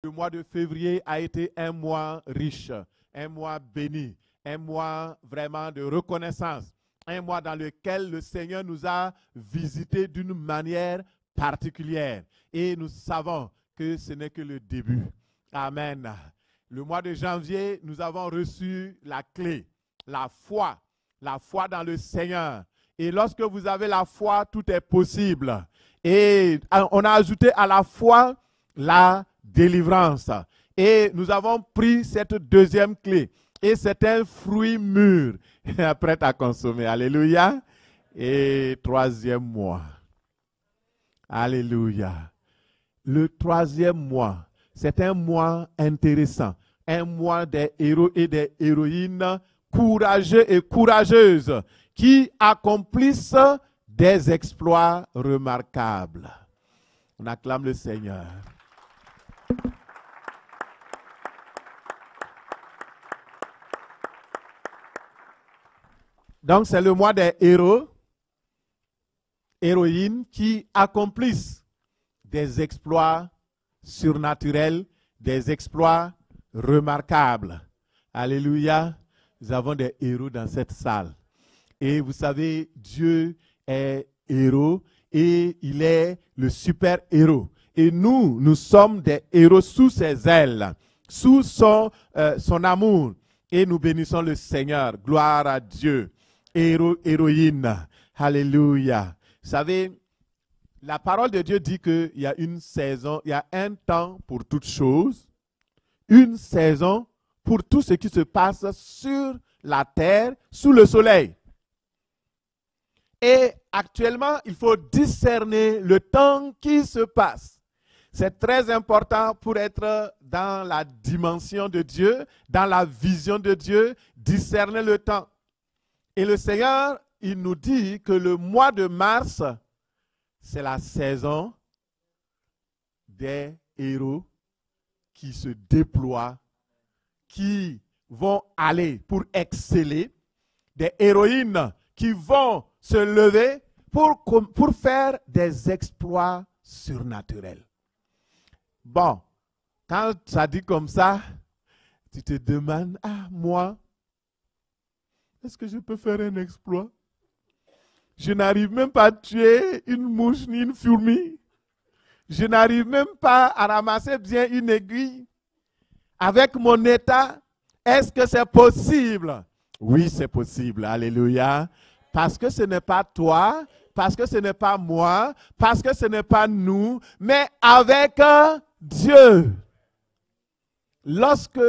Le mois de février a été un mois riche, un mois béni, un mois vraiment de reconnaissance, un mois dans lequel le Seigneur nous a visités d'une manière particulière. Et nous savons que ce n'est que le début. Amen. Le mois de janvier, nous avons reçu la clé, la foi dans le Seigneur. Et lorsque vous avez la foi, tout est possible. Et on a ajouté à la foi la délivrance. Et nous avons pris cette deuxième clé. Et c'est un fruit mûr, prêt à consommer. Alléluia. Et troisième mois. Alléluia. Le troisième mois, c'est un mois intéressant. Un mois des héros et des héroïnes courageux et courageuses qui accomplissent des exploits remarquables. On acclame le Seigneur. Donc, c'est le mois des héros, héroïnes qui accomplissent des exploits surnaturels, des exploits remarquables. Alléluia. Nous avons des héros dans cette salle. Et vous savez, Dieu est héros et il est le super héros. Et nous sommes des héros sous ses ailes, sous son amour. Et nous bénissons le Seigneur. Gloire à Dieu. Héros, héroïne. Alléluia. Vous savez, la parole de Dieu dit qu'il y a une saison, il y a un temps pour toutes choses, une saison pour tout ce qui se passe sur la terre, sous le soleil. Et actuellement, il faut discerner le temps qui se passe. C'est très important pour être dans la dimension de Dieu, dans la vision de Dieu, discerner le temps. Et le Seigneur, il nous dit que le mois de mars, c'est la saison des héros qui se déploient, qui vont aller pour exceller, des héroïnes qui vont se lever pour faire des exploits surnaturels. Bon, quand ça dit comme ça, tu te demandes, moi, est-ce que je peux faire un exploit? Je n'arrive même pas à tuer une mouche ni une fourmi. Je n'arrive même pas à ramasser bien une aiguille. Avec mon état, est-ce que c'est possible? Oui, c'est possible. Alléluia. Parce que ce n'est pas toi, parce que ce n'est pas moi, parce que ce n'est pas nous, mais avec Dieu. Lorsque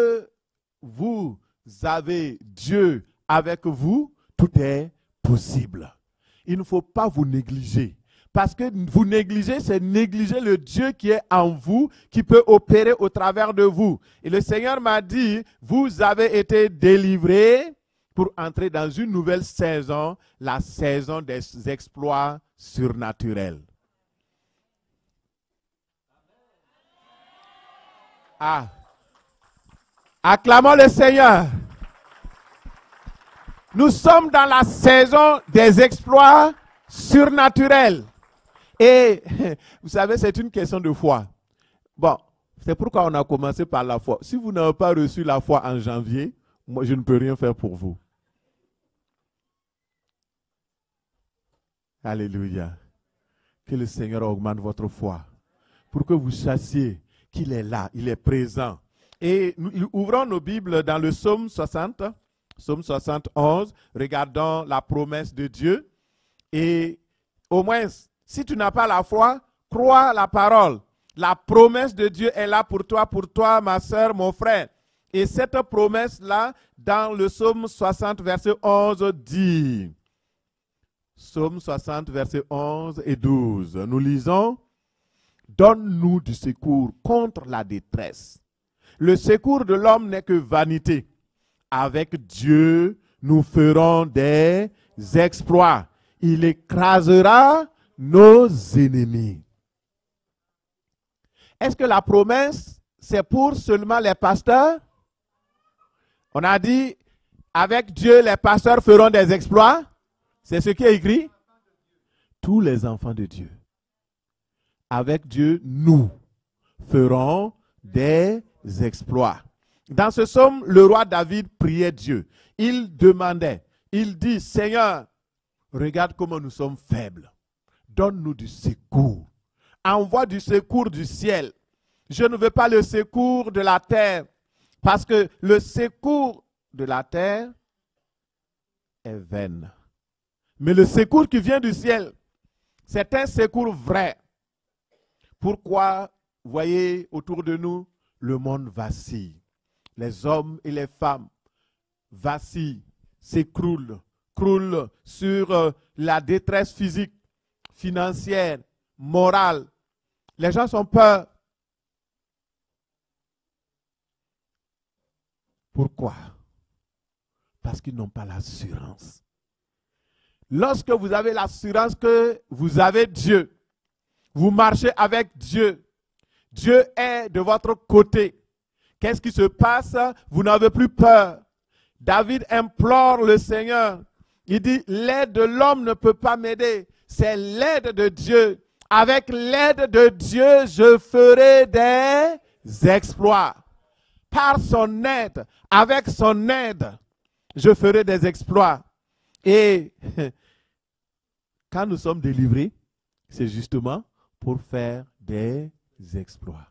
vous avez Dieu avec vous, tout est possible. Il ne faut pas vous négliger. Parce que vous négligez, c'est négliger le Dieu qui est en vous, qui peut opérer au travers de vous. Et le Seigneur m'a dit, vous avez été délivrés pour entrer dans une nouvelle saison, la saison des exploits surnaturels. Acclamons le Seigneur. Nous sommes dans la saison des exploits surnaturels. Et vous savez, c'est une question de foi. Bon, c'est pourquoi on a commencé par la foi. Si vous n'avez pas reçu la foi en janvier, moi je ne peux rien faire pour vous. Alléluia. Que le Seigneur augmente votre foi. Pour que vous sachiez qu'il est là, il est présent. Et nous ouvrons nos Bibles dans le psaume 60. Psaume 71, regardons la promesse de Dieu. Et au moins, si tu n'as pas la foi, crois la parole. La promesse de Dieu est là pour toi, ma soeur, mon frère. Et cette promesse-là, dans le psaume 60, verset 11, dit, psaume 60, verset 11 et 12, nous lisons, « Donne-nous du secours contre la détresse. Le secours de l'homme n'est que vanité. Avec Dieu, nous ferons des exploits. Il écrasera nos ennemis. » Est-ce que la promesse, c'est pour seulement les pasteurs? On a dit, avec Dieu, les pasteurs feront des exploits. C'est ce qui est écrit. Tous les enfants de Dieu. Avec Dieu, nous ferons des exploits. Dans ce psaume, le roi David priait Dieu. Il demandait, il dit, Seigneur, regarde comment nous sommes faibles. Donne-nous du secours. Envoie du secours du ciel. Je ne veux pas le secours de la terre, parce que le secours de la terre est vain. Mais le secours qui vient du ciel, c'est un secours vrai. Pourquoi, voyez, autour de nous, le monde vacille. Les hommes et les femmes vacillent, s'écroulent, croulent sur la détresse physique, financière, morale. Les gens sont peur. Pourquoi? Parce qu'ils n'ont pas l'assurance. Lorsque vous avez l'assurance que vous avez Dieu, vous marchez avec Dieu, Dieu est de votre côté. Qu'est-ce qui se passe? Vous n'avez plus peur. David implore le Seigneur. Il dit, l'aide de l'homme ne peut pas m'aider. C'est l'aide de Dieu. Avec l'aide de Dieu, je ferai des exploits. Par son aide, avec son aide, je ferai des exploits. Et quand nous sommes délivrés, c'est justement pour faire des exploits.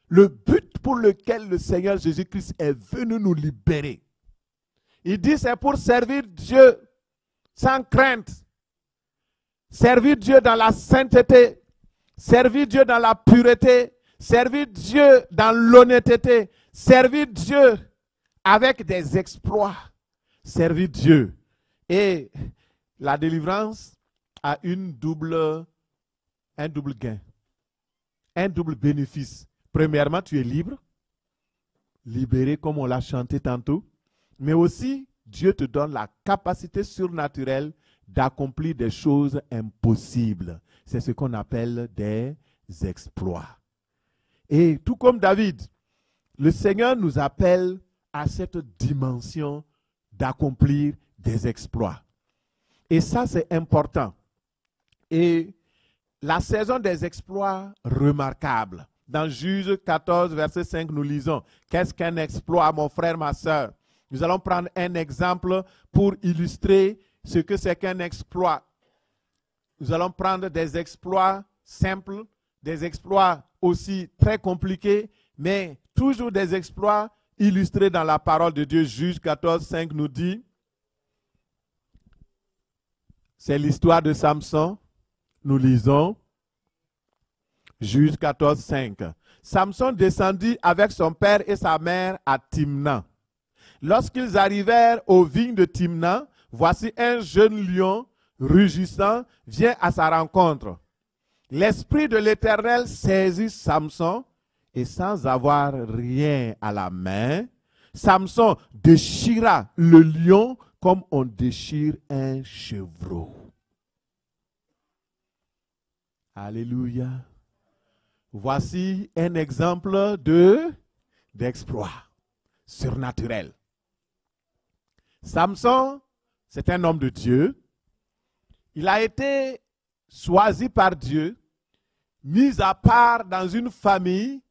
Le but pour lequel le Seigneur Jésus-Christ est venu nous libérer. Il dit c'est pour servir Dieu sans crainte. Servir Dieu dans la sainteté. Servir Dieu dans la pureté. Servir Dieu dans l'honnêteté. Servir Dieu avec des exploits. Servir Dieu. Et la délivrance a un double gain. Un double bénéfice. Premièrement, tu es libre, libéré comme on l'a chanté tantôt, mais aussi Dieu te donne la capacité surnaturelle d'accomplir des choses impossibles. C'est ce qu'on appelle des exploits. Et tout comme David, le Seigneur nous appelle à cette dimension d'accomplir des exploits. Et ça, c'est important. Et la saison des exploits remarquables. Dans Juge 14, verset 5, nous lisons « Qu'est-ce qu'un exploit, mon frère, ma soeur ?» Nous allons prendre un exemple pour illustrer ce que c'est qu'un exploit. Nous allons prendre des exploits simples, des exploits aussi très compliqués, mais toujours des exploits illustrés dans la parole de Dieu. Juge 14, 5 nous dit, c'est l'histoire de Samson. Nous lisons Juge 14, 5. Samson descendit avec son père et sa mère à Timna. Lorsqu'ils arrivèrent aux vignes de Timna, voici un jeune lion rugissant vient à sa rencontre. L'esprit de l'Éternel saisit Samson et sans avoir rien à la main, Samson déchira le lion comme on déchire un chevreau. Alléluia. Voici un exemple d'exploit surnaturel. Samson, c'est un homme de Dieu. Il a été choisi par Dieu, mis à part dans une famille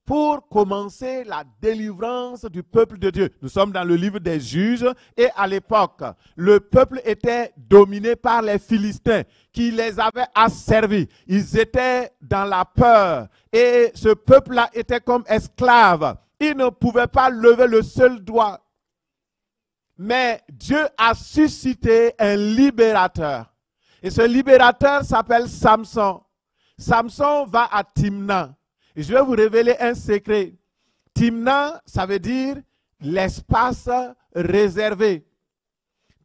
pour commencer la délivrance du peuple de Dieu. Nous sommes dans le livre des Juges et à l'époque, le peuple était dominé par les Philistins qui les avaient asservis. Ils étaient dans la peur et ce peuple-là était comme esclave. Ils ne pouvaient pas lever le seul doigt. Mais Dieu a suscité un libérateur. Et ce libérateur s'appelle Samson. Samson va à Timna. Et je vais vous révéler un secret. Timna, ça veut dire l'espace réservé.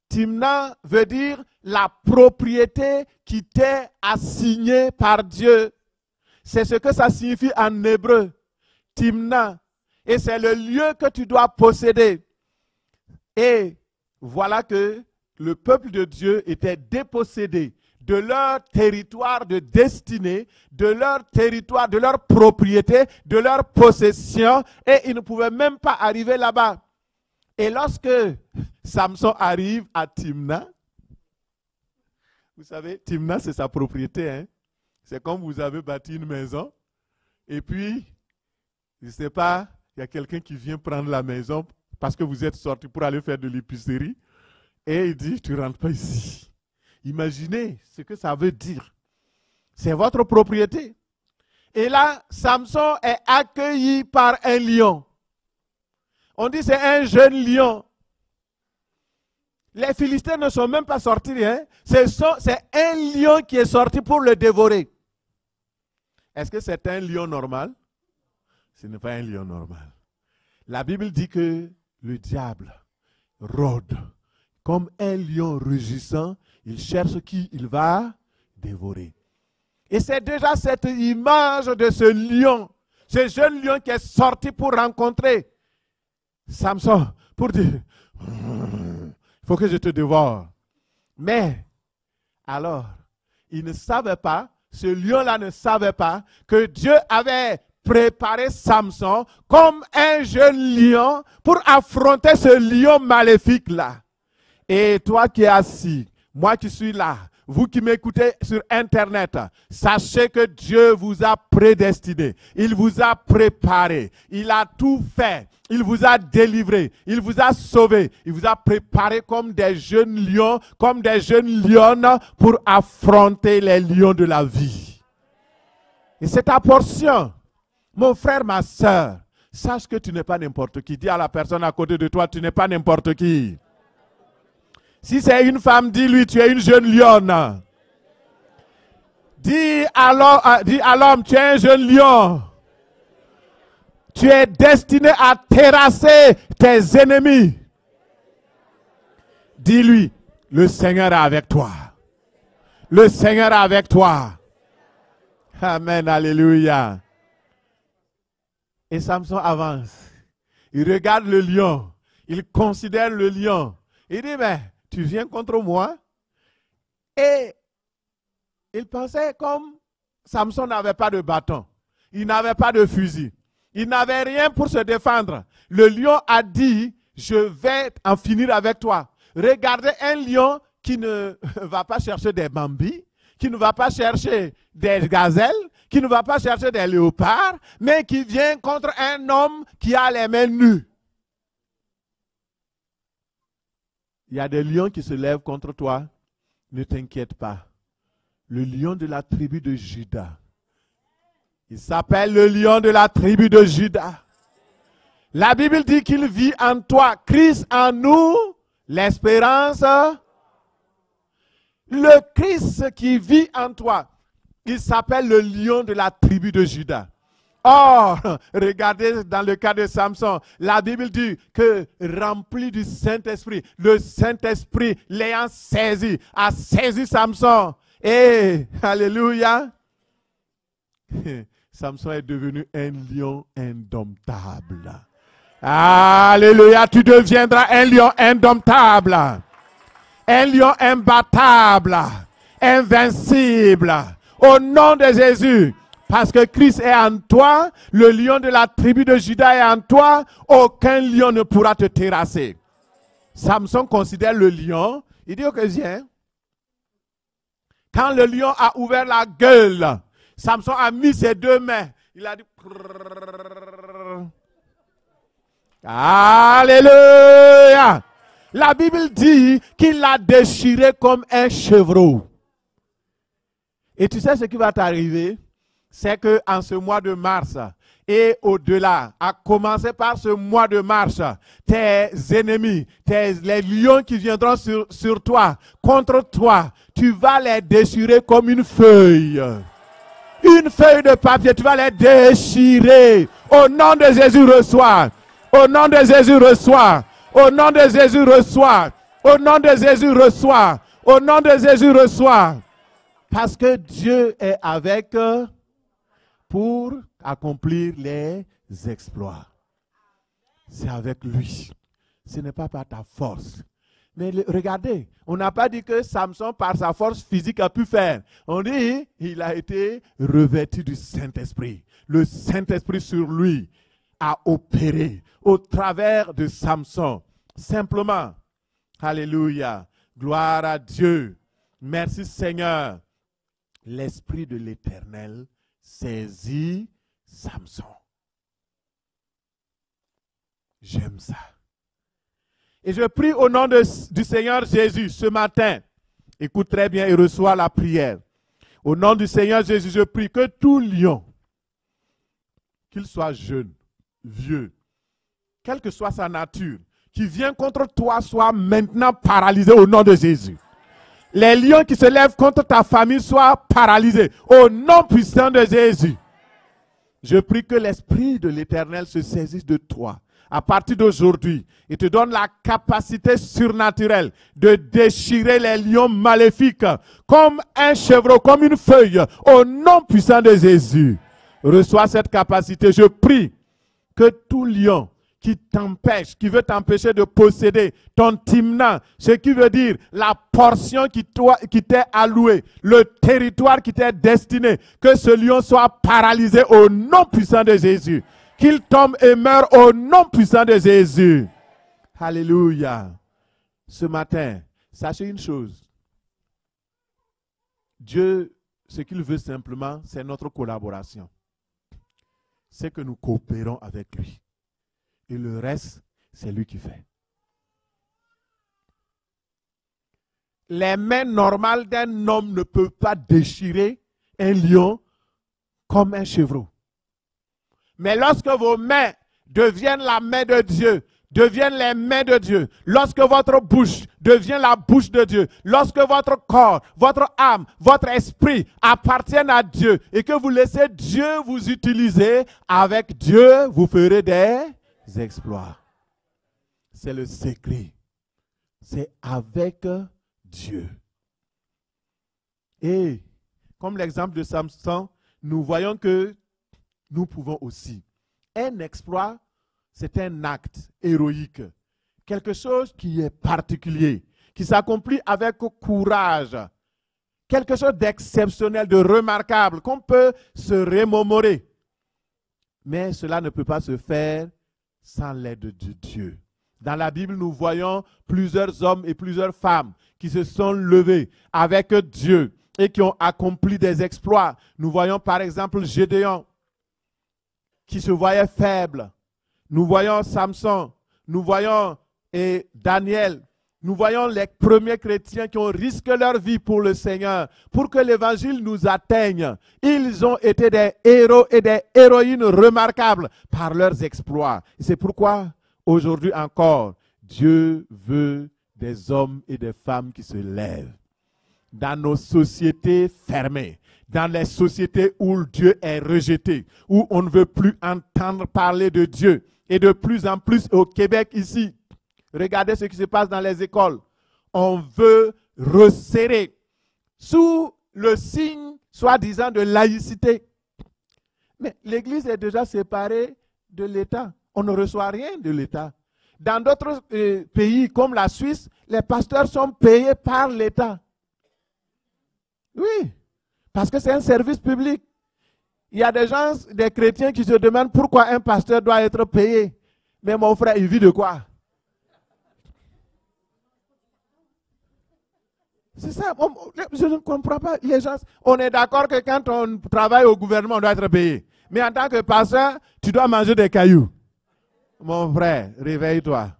Timna veut dire la propriété qui t'est assignée par Dieu. C'est ce que ça signifie en hébreu. Timna. Et c'est le lieu que tu dois posséder. Et voilà que le peuple de Dieu était dépossédé de leur territoire de destinée, de leur territoire, de leur propriété, de leur possession, et ils ne pouvaient même pas arriver là-bas. Et lorsque Samson arrive à Timna, vous savez, Timna c'est sa propriété, hein? C'est comme vous avez bâti une maison, et puis Je ne sais pas, il y a quelqu'un qui vient prendre la maison parce que vous êtes sorti pour aller faire de l'épicerie et il dit, tu ne rentres pas ici. Imaginez ce que ça veut dire. C'est votre propriété. Et là, Samson est accueilli par un lion. On dit c'est un jeune lion. Les Philistins ne sont même pas sortis. Hein? C'est un lion qui est sorti pour le dévorer. Est-ce que c'est un lion normal? Ce n'est pas un lion normal. La Bible dit que le diable rôde comme un lion rugissant. Il cherche qui il va dévorer. Et c'est déjà cette image de ce lion, ce jeune lion qui est sorti pour rencontrer Samson, pour dire, il faut que je te dévore. Mais, alors, il ne savait pas, ce lion-là ne savait pas que Dieu avait préparé Samson comme un jeune lion pour affronter ce lion maléfique-là. Et toi qui es assis, moi qui suis là, vous qui m'écoutez sur Internet, sachez que Dieu vous a prédestiné. Il vous a préparé. Il a tout fait. Il vous a délivré. Il vous a sauvé. Il vous a préparé comme des jeunes lions, comme des jeunes lionnes pour affronter les lions de la vie. Et c'est ta portion. Mon frère, ma soeur, sache que tu n'es pas n'importe qui. Dis à la personne à côté de toi, tu n'es pas n'importe qui. Si c'est une femme, dis-lui, tu es une jeune lionne. Dis à l'homme, tu es un jeune lion. Tu es destiné à terrasser tes ennemis. Dis-lui, le Seigneur est avec toi. Le Seigneur est avec toi. Amen, alléluia. Et Samson avance. Il regarde le lion. Il considère le lion. Il dit, mais tu viens contre moi? Et il pensait comme Samson n'avait pas de bâton. Il n'avait pas de fusil. Il n'avait rien pour se défendre. Le lion a dit, je vais en finir avec toi. Regardez un lion qui ne va pas chercher des bambis, qui ne va pas chercher des gazelles, qui ne va pas chercher des léopards, mais qui vient contre un homme qui a les mains nues. Il y a des lions qui se lèvent contre toi. Ne t'inquiète pas. Le lion de la tribu de Juda. Il s'appelle le lion de la tribu de Juda. La Bible dit qu'il vit en toi. Christ en nous, l'espérance. Le Christ qui vit en toi, il s'appelle le lion de la tribu de Juda. Or, regardez dans le cas de Samson, la Bible dit que rempli du Saint-Esprit, le Saint-Esprit l'ayant saisi, a saisi Samson. Et, alléluia, Samson est devenu un lion indomptable. Alléluia, tu deviendras un lion indomptable, un lion imbattable, invincible, au nom de Jésus. Parce que Christ est en toi, le lion de la tribu de Juda est en toi, aucun lion ne pourra te terrasser. Samson considère le lion, il dit ok, viens. Quand le lion a ouvert la gueule, Samson a mis ses deux mains, il a dit Alléluia. La Bible dit qu'il l'a déchiré comme un chevreau. Et tu sais ce qui va t'arriver? C'est qu'en ce mois de mars et au-delà, à commencer par ce mois de mars, tes ennemis, les lions qui viendront sur toi, contre toi, tu vas les déchirer comme une feuille. Une feuille de papier, tu vas les déchirer. Au nom de Jésus, reçois. Au nom de Jésus, reçois. Au nom de Jésus, reçois. Au nom de Jésus, reçois. Au nom de Jésus, reçois. Parce que Dieu est avec eux pour accomplir les exploits. C'est avec lui. Ce n'est pas par ta force. Mais regardez, on n'a pas dit que Samson, par sa force physique, a pu faire. On dit il a été revêtu du Saint-Esprit. Le Saint-Esprit sur lui a opéré au travers de Samson. Simplement. Alléluia. Gloire à Dieu. Merci Seigneur. L'Esprit de l'Éternel saisit Samson. J'aime ça. Et je prie au nom du Seigneur Jésus ce matin. Écoute très bien et reçois la prière. Au nom du Seigneur Jésus, je prie que tout lion, qu'il soit jeune, vieux, quelle que soit sa nature, qui vient contre toi, soit maintenant paralysé au nom de Jésus. Les lions qui se lèvent contre ta famille soient paralysés au nom puissant de Jésus. Je prie que l'Esprit de l'Éternel se saisisse de toi à partir d'aujourd'hui et te donne la capacité surnaturelle de déchirer les lions maléfiques comme un chevreau, comme une feuille, au nom puissant de Jésus. Reçois cette capacité. Je prie que tout lion qui t'empêche, qui veut t'empêcher de posséder ton timna, ce qui veut dire la portion qui t'est allouée, le territoire qui t'est destiné, que ce lion soit paralysé au nom puissant de Jésus. Qu'il tombe et meure au nom puissant de Jésus. Alléluia. Ce matin, sachez une chose. Dieu, ce qu'il veut simplement, c'est notre collaboration. C'est que nous coopérons avec lui. Et le reste, c'est lui qui fait. Les mains normales d'un homme ne peuvent pas déchirer un lion comme un chevreau. Mais lorsque vos mains deviennent la main de Dieu, deviennent les mains de Dieu, lorsque votre bouche devient la bouche de Dieu, lorsque votre corps, votre âme, votre esprit appartiennent à Dieu et que vous laissez Dieu vous utiliser, avec Dieu, vous ferez des exploits. C'est le secret. C'est avec Dieu. Et comme l'exemple de Samson, nous voyons que nous pouvons aussi. Un exploit, c'est un acte héroïque. Quelque chose qui est particulier, qui s'accomplit avec courage. Quelque chose d'exceptionnel, de remarquable, qu'on peut se remémorer. Mais cela ne peut pas se faire sans l'aide de Dieu. Dans la Bible, nous voyons plusieurs hommes et plusieurs femmes qui se sont levés avec Dieu et qui ont accompli des exploits. Nous voyons par exemple Gédéon, qui se voyait faible. Nous voyons Samson, nous voyons Daniel, nous voyons les premiers chrétiens qui ont risqué leur vie pour le Seigneur, pour que l'évangile nous atteigne. Ils ont été des héros et des héroïnes remarquables par leurs exploits. C'est pourquoi aujourd'hui encore, Dieu veut des hommes et des femmes qui se lèvent. Dans nos sociétés fermées, dans les sociétés où Dieu est rejeté, où on ne veut plus entendre parler de Dieu. Et de plus en plus au Québec ici, regardez ce qui se passe dans les écoles. On veut resserrer sous le signe, soi-disant, de laïcité. Mais l'Église est déjà séparée de l'État. On ne reçoit rien de l'État. Dans d'autres pays comme la Suisse, les pasteurs sont payés par l'État. Oui. Parce que c'est un service public. Il y a des gens, des chrétiens qui se demandent pourquoi un pasteur doit être payé. Mais mon frère, il vit de quoi? C'est ça. Je ne comprends pas. Les gens, on est d'accord que quand on travaille au gouvernement, on doit être payé. Mais en tant que pasteur, tu dois manger des cailloux. Mon frère, réveille-toi.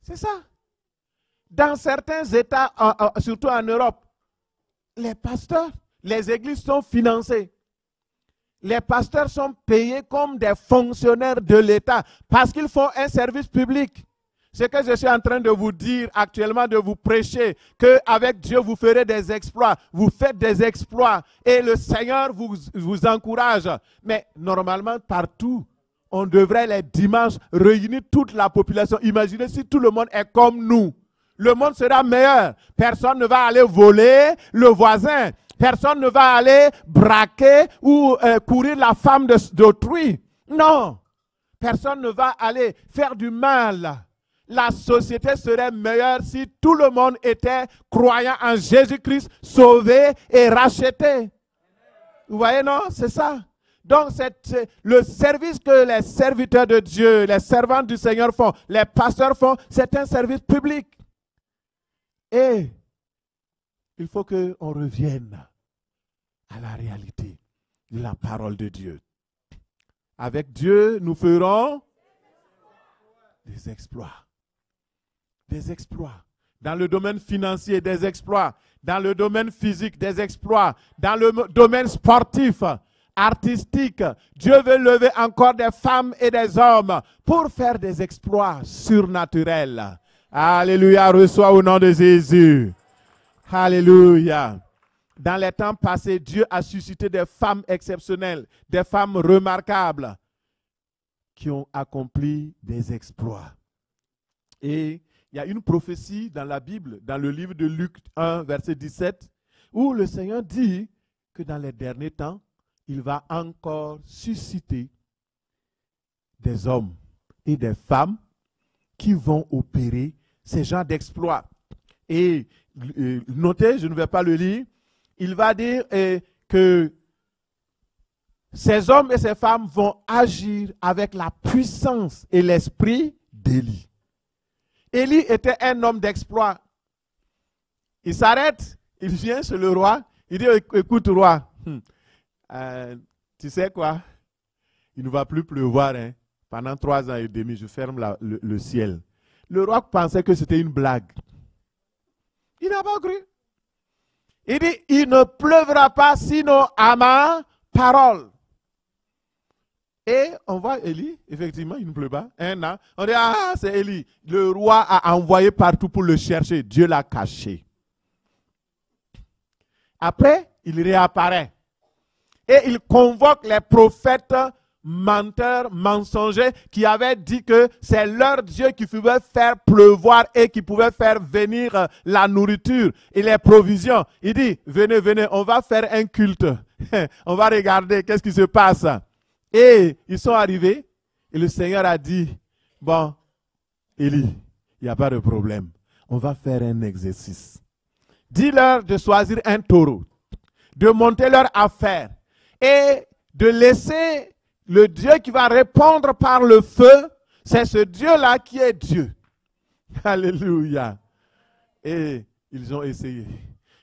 C'est ça. Dans certains États, surtout en Europe, les pasteurs, les églises sont financées. Les pasteurs sont payés comme des fonctionnaires de l'État parce qu'ils font un service public. Ce que je suis en train de vous dire actuellement, de vous prêcher, qu'avec Dieu, vous ferez des exploits. Vous faites des exploits et le Seigneur vous encourage. Mais normalement, partout, on devrait les dimanches réunir toute la population. Imaginez si tout le monde est comme nous. Le monde sera meilleur. Personne ne va aller voler le voisin. Personne ne va aller braquer ou courir la femme d'autrui. Non. Personne ne va aller faire du mal. La société serait meilleure si tout le monde était croyant en Jésus-Christ, sauvé et racheté. Vous voyez, non? C'est ça. Donc, c'est le service que les serviteurs de Dieu, les servants du Seigneur font, les pasteurs font, c'est un service public. Et il faut qu'on revienne à la réalité de la parole de Dieu. Avec Dieu, nous ferons des exploits. Des exploits. Dans le domaine financier, des exploits. Dans le domaine physique, des exploits. Dans le domaine sportif, artistique. Dieu veut lever encore des femmes et des hommes pour faire des exploits surnaturels. Alléluia, reçois au nom de Jésus. Alléluia. Dans les temps passés, Dieu a suscité des femmes exceptionnelles, des femmes remarquables qui ont accompli des exploits. Et il y a une prophétie dans la Bible, dans le livre de Luc 1, verset 17, où le Seigneur dit que dans les derniers temps, il va encore susciter des hommes et des femmes qui vont opérer ces genres d'exploits. Et notez, je ne vais pas le lire, il va dire que ces hommes et ces femmes vont agir avec la puissance et l'esprit d'Élie. Élie était un homme d'exploit. Il s'arrête, il vient chez le roi, il dit, écoute roi, tu sais quoi, il ne va plus pleuvoir, hein. Pendant 3 ans et demi, je ferme le ciel. Le roi pensait que c'était une blague. Il n'a pas cru. Il dit, il ne pleuvra pas sinon à ma parole. Et on voit Élie, effectivement, il ne pleut pas. Un an, on dit, ah, c'est Élie. Le roi a envoyé partout pour le chercher. Dieu l'a caché. Après, il réapparaît. Et il convoque les prophètes menteurs, mensongers, qui avaient dit que c'est leur Dieu qui pouvait faire pleuvoir et qui pouvait faire venir la nourriture et les provisions. Il dit, venez, venez, on va faire un culte. On va regarder qu'est-ce qui se passe. Et ils sont arrivés et le Seigneur a dit, bon, Élie, il n'y a pas de problème. On va faire un exercice. Dis-leur de choisir un taureau, de monter leur affaire et de laisser le Dieu qui va répondre par le feu. C'est ce Dieu-là qui est Dieu. Alléluia. Et ils ont essayé.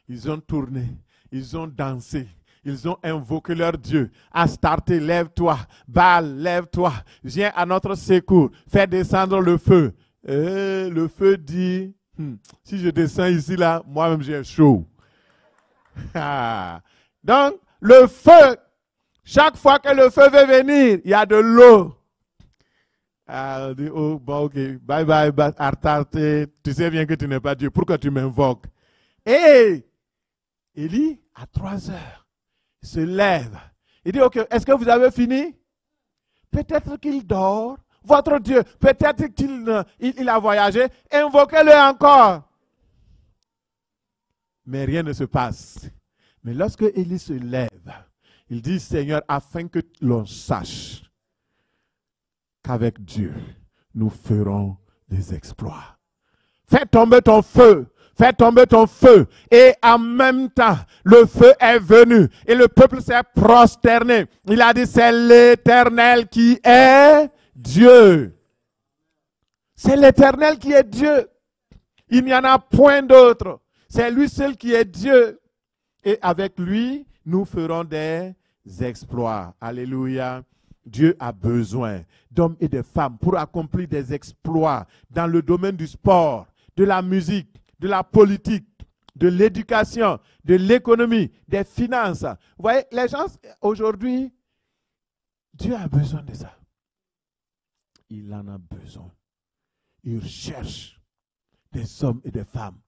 Ils ont tourné. Ils ont dansé. Ils ont invoqué leur Dieu. Astarté, lève-toi. Baal, lève-toi. Viens à notre secours. Fais descendre le feu. Et le feu dit, si je descends ici, là, moi-même j'ai chaud. Donc, le feu, chaque fois que le feu veut venir, il y a de l'eau. On dit, oh, bon, ok, bye bye, Astarté. Tu sais bien que tu n'es pas Dieu. Pourquoi tu m'invoques? Et Élie, à 3 heures, se lève. Il dit, ok, est-ce que vous avez fini? Peut-être qu'il dort. Votre Dieu, peut-être qu'il a voyagé. Invoquez-le encore. Mais rien ne se passe. Mais lorsque Élie se lève, il dit, Seigneur, afin que l'on sache qu'avec Dieu, nous ferons des exploits. Fais tomber ton feu. Fais tomber ton feu. Et en même temps, le feu est venu. Et le peuple s'est prosterné. Il a dit, c'est l'Éternel qui est Dieu. C'est l'Éternel qui est Dieu. Il n'y en a point d'autre. C'est lui seul qui est Dieu. Et avec lui, nous ferons des exploits. Alléluia. Dieu a besoin d'hommes et de femmes pour accomplir des exploits dans le domaine du sport, de la musique, de la politique, de l'éducation, de l'économie, des finances. Vous voyez, les gens, aujourd'hui, Dieu a besoin de ça. Il en a besoin. Il cherche des hommes et des femmes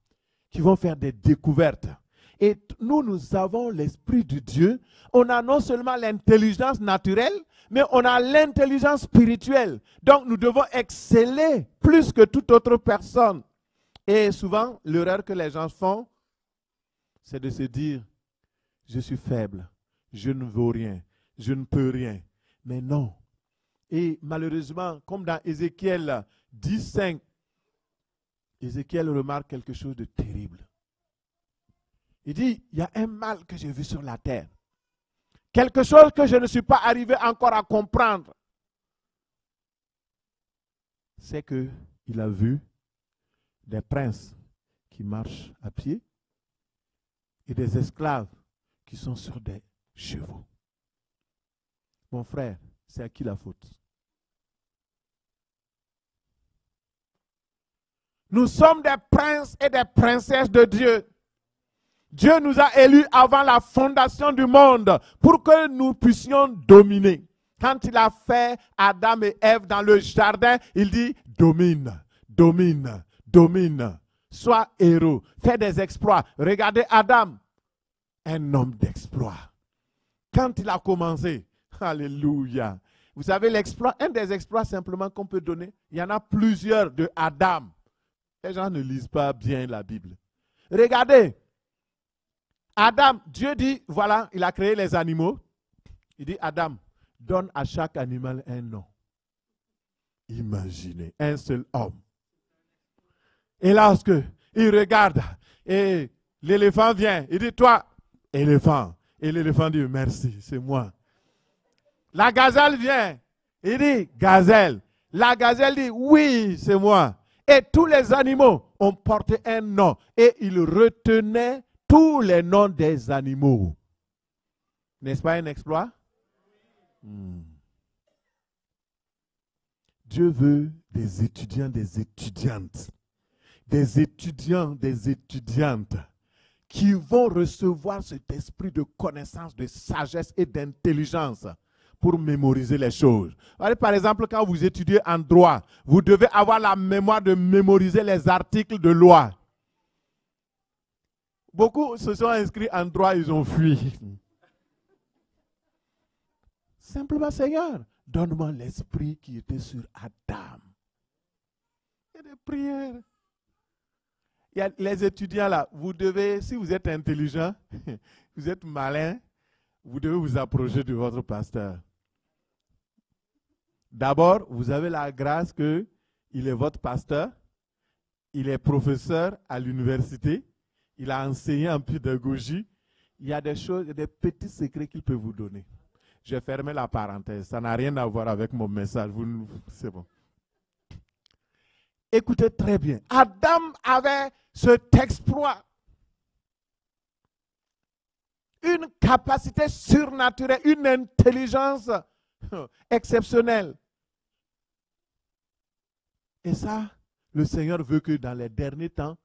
qui vont faire des découvertes. Et nous avons l'Esprit de Dieu. On a non seulement l'intelligence naturelle, mais on a l'intelligence spirituelle. Donc, nous devons exceller plus que toute autre personne. Et souvent, l'erreur que les gens font, c'est de se dire, je suis faible, je ne vaux rien, je ne peux rien. Mais non. Et malheureusement, comme dans Ézéchiel 10:5, Ézéchiel remarque quelque chose de terrible. Il dit, il y a un mal que j'ai vu sur la terre. Quelque chose que je ne suis pas arrivé encore à comprendre. C'est qu'il a vu des princes qui marchent à pied et des esclaves qui sont sur des chevaux. Mon frère, c'est à qui la faute? Nous sommes des princes et des princesses de Dieu. Dieu nous a élus avant la fondation du monde pour que nous puissions dominer. Quand il a fait Adam et Ève dans le jardin, il dit domine, domine, domine. Sois héros, fais des exploits. Regardez Adam, un homme d'exploit. Quand il a commencé, alléluia. Vous savez l'exploit, un des exploits simplement qu'on peut donner, il y en a plusieurs de Adam. Les gens ne lisent pas bien la Bible. Regardez, Adam, Dieu dit, voilà, il a créé les animaux. Il dit, Adam, donne à chaque animal un nom. Imaginez, un seul homme. Et lorsque il regarde, et l'éléphant vient, il dit, toi, éléphant. Et l'éléphant dit, merci, c'est moi. La gazelle vient, il dit, gazelle. La gazelle dit, oui, c'est moi. Et tous les animaux ont porté un nom. Et il retenait tous les noms des animaux. N'est-ce pas un exploit? Dieu veut des étudiants, des étudiantes. Des étudiants, des étudiantes qui vont recevoir cet esprit de connaissance, de sagesse et d'intelligence pour mémoriser les choses. Par exemple, quand vous étudiez en droit, vous devez avoir la mémoire de mémoriser les articles de loi. Beaucoup se sont inscrits en droit, ils ont fui. Simplement, Seigneur, donne-moi l'esprit qui était sur Adam. Il y a des prières. Il y a les étudiants là, vous devez, si vous êtes intelligent, vous êtes malin, vous devez vous approcher de votre pasteur. D'abord, vous avez la grâce qu'il est votre pasteur, il est professeur à l'université, il a enseigné en pédagogie. Il y a des choses, des petits secrets qu'il peut vous donner. J'ai fermé la parenthèse, ça n'a rien à voir avec mon message, c'est bon. Écoutez très bien, Adam avait cet exploit. Une capacité surnaturelle, une intelligence exceptionnelle. Et ça, le Seigneur veut que dans les derniers temps,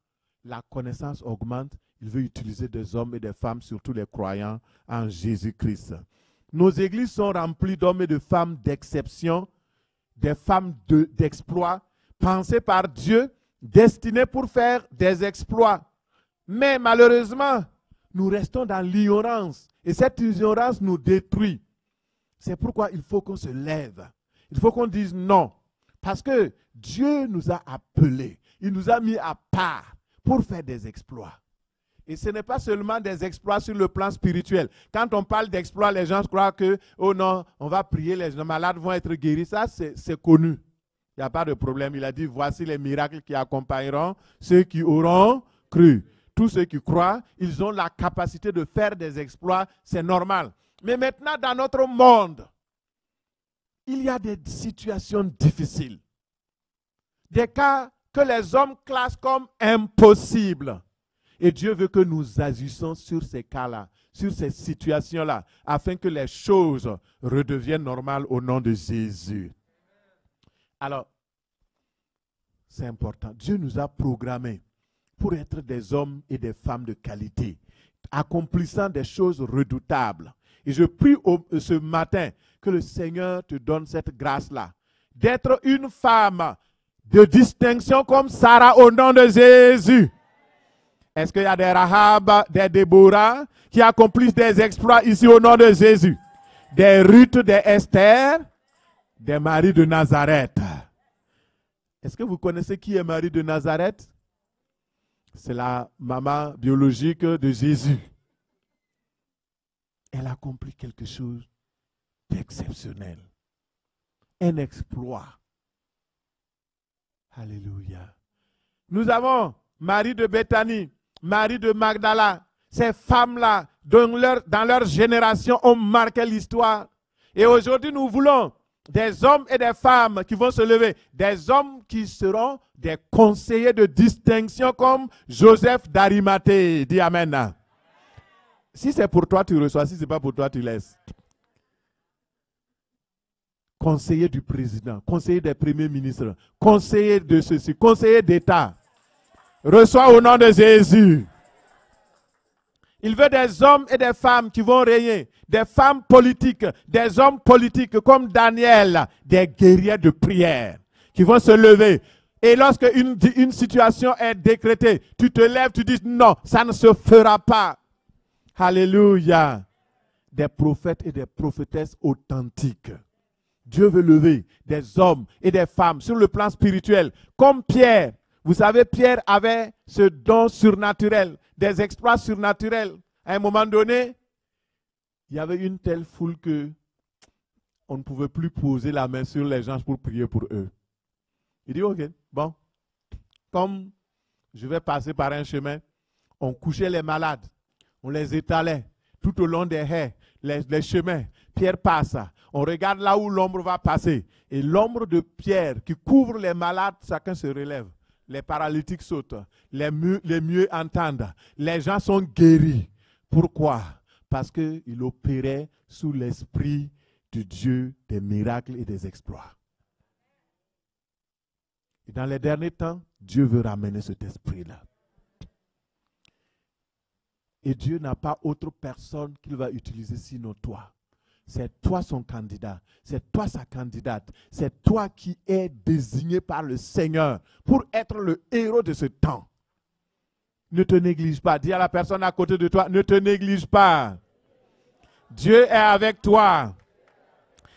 la connaissance augmente. Il veut utiliser des hommes et des femmes, surtout les croyants en Jésus-Christ. Nos églises sont remplies d'hommes et de femmes d'exception, des femmes d'exploit, pensées par Dieu, destinées pour faire des exploits. Mais malheureusement, nous restons dans l'ignorance. Et cette ignorance nous détruit. C'est pourquoi il faut qu'on se lève. Il faut qu'on dise non. Parce que Dieu nous a appelés. Il nous a mis à part pour faire des exploits. Et ce n'est pas seulement des exploits sur le plan spirituel. Quand on parle d'exploits, les gens croient que, oh non, on va prier, les malades vont être guéris. Ça, c'est connu. Il n'y a pas de problème. Il a dit, voici les miracles qui accompagneront ceux qui auront cru. Tous ceux qui croient, ils ont la capacité de faire des exploits. C'est normal. Mais maintenant, dans notre monde, il y a des situations difficiles. Des cas que les hommes classent comme impossibles. Et Dieu veut que nous agissions sur ces cas-là, sur ces situations-là, afin que les choses redeviennent normales au nom de Jésus. Alors, c'est important. Dieu nous a programmés pour être des hommes et des femmes de qualité, accomplissant des choses redoutables. Et je prie ce matin que le Seigneur te donne cette grâce-là, d'être une femme de distinction comme Sarah au nom de Jésus. Est-ce qu'il y a des Rahab, des Déborah qui accomplissent des exploits ici au nom de Jésus? Des Ruth, des Esther, des Marie de Nazareth. Est-ce que vous connaissez qui est Marie de Nazareth? C'est la maman biologique de Jésus. Elle accomplit quelque chose d'exceptionnel. Un exploit. Alléluia. Nous avons Marie de Béthanie, Marie de Magdala. Ces femmes-là, dans leur génération, ont marqué l'histoire. Et aujourd'hui, nous voulons des hommes et des femmes qui vont se lever. Des hommes qui seront des conseillers de distinction comme Joseph d'Arimathée. Dis Amen. Si c'est pour toi, tu reçois. Si ce n'est pas pour toi, tu laisses. conseiller du président, conseiller des premiers ministres, conseiller de ceci, conseiller d'État. Reçois au nom de Jésus. Il veut des hommes et des femmes qui vont régner, des femmes politiques, des hommes politiques comme Daniel, des guerriers de prière qui vont se lever. Et lorsque une situation est décrétée, tu te lèves, tu dis non, ça ne se fera pas. Alléluia. Des prophètes et des prophétesses authentiques. Dieu veut lever des hommes et des femmes sur le plan spirituel, comme Pierre. Vous savez, Pierre avait ce don surnaturel, des exploits surnaturels. À un moment donné, il y avait une telle foule que on ne pouvait plus poser la main sur les gens pour prier pour eux. Il dit, ok, bon, comme je vais passer par un chemin, on couchait les malades, on les étalait tout au long des haies, les chemins. Pierre passe, on regarde là où l'ombre va passer. Et l'ombre de Pierre qui couvre les malades, chacun se relève. Les paralytiques sautent, les mieux entendent, les gens sont guéris. Pourquoi? Parce qu'il opérait sous l'esprit du Dieu des miracles et des exploits. Et dans les derniers temps, Dieu veut ramener cet esprit-là. Et Dieu n'a pas autre personne qu'il va utiliser sinon toi. C'est toi son candidat, c'est toi sa candidate, c'est toi qui es désigné par le Seigneur pour être le héros de ce temps. Ne te néglige pas. Dis à la personne à côté de toi, ne te néglige pas. Dieu est avec toi.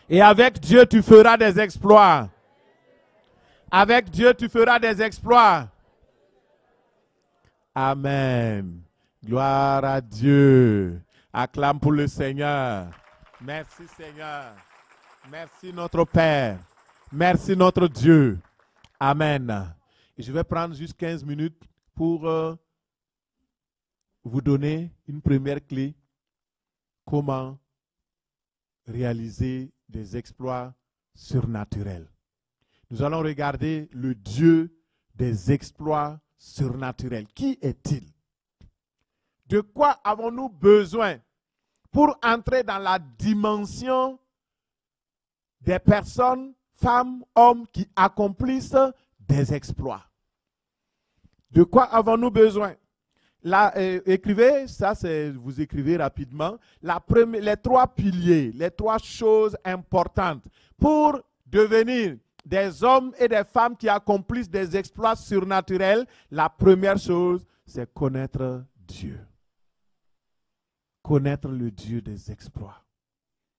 Et avec Dieu, tu feras des exploits. Avec Dieu, tu feras des exploits. Amen. Gloire à Dieu. Acclame pour le Seigneur. Merci Seigneur. Merci notre Père. Merci notre Dieu. Amen. Et je vais prendre juste 15 minutes pour vous donner une première clé. Comment réaliser des exploits surnaturels. Nous allons regarder le Dieu des exploits surnaturels. Qui est-il? De quoi avons-nous besoin pour entrer dans la dimension des personnes, femmes, hommes qui accomplissent des exploits? De quoi avons-nous besoin? Là, écrivez, vous écrivez rapidement, les trois piliers, les trois choses importantes pour devenir des hommes et des femmes qui accomplissent des exploits surnaturels. La première chose, c'est connaître Dieu. Connaître le Dieu des exploits.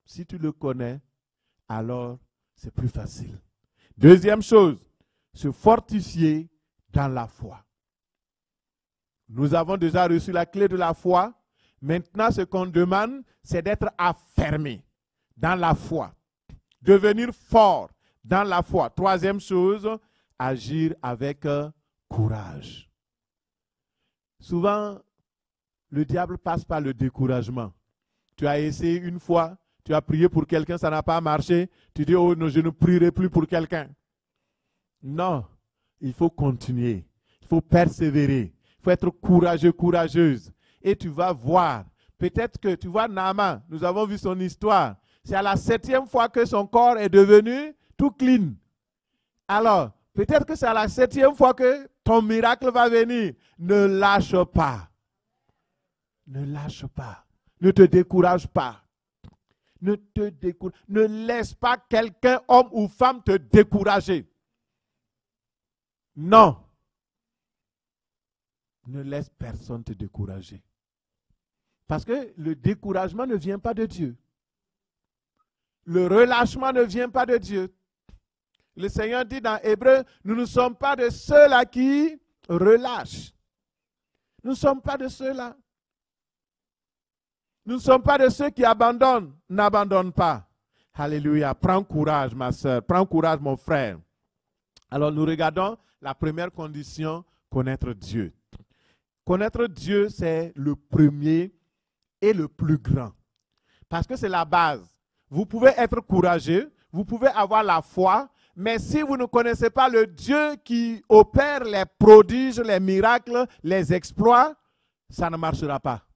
Si tu le connais, alors c'est plus facile. Deuxième chose, se fortifier dans la foi. Nous avons déjà reçu la clé de la foi. Maintenant, ce qu'on demande, c'est d'être affermé dans la foi. Devenir fort dans la foi. Troisième chose, agir avec courage. Souvent, le diable passe par le découragement. Tu as essayé une fois, tu as prié pour quelqu'un, ça n'a pas marché. Tu dis, oh non, je ne prierai plus pour quelqu'un. Non, il faut continuer. Il faut persévérer. Il faut être courageux, courageuse. Et tu vas voir. Peut-être que tu vois Naaman, nous avons vu son histoire. C'est à la 7e fois que son corps est devenu tout clean. Alors, peut-être que c'est à la 7e fois que ton miracle va venir. Ne lâche pas. Ne lâche pas. Ne te décourage pas. Ne te décourage. Ne laisse pas quelqu'un, homme ou femme, te décourager. Non. Ne laisse personne te décourager. Parce que le découragement ne vient pas de Dieu. Le relâchement ne vient pas de Dieu. Le Seigneur dit dans Hébreu, nous ne sommes pas de ceux-là qui relâchent. Nous ne sommes pas de ceux-là. Nous ne sommes pas de ceux qui abandonnent. N'abandonne pas. Alléluia. Prends courage, ma soeur. Prends courage, mon frère. Alors, nous regardons la première condition, connaître Dieu. Connaître Dieu, c'est le premier et le plus grand. Parce que c'est la base. Vous pouvez être courageux, vous pouvez avoir la foi, mais si vous ne connaissez pas le Dieu qui opère les prodiges, les miracles, les exploits, ça ne marchera pas.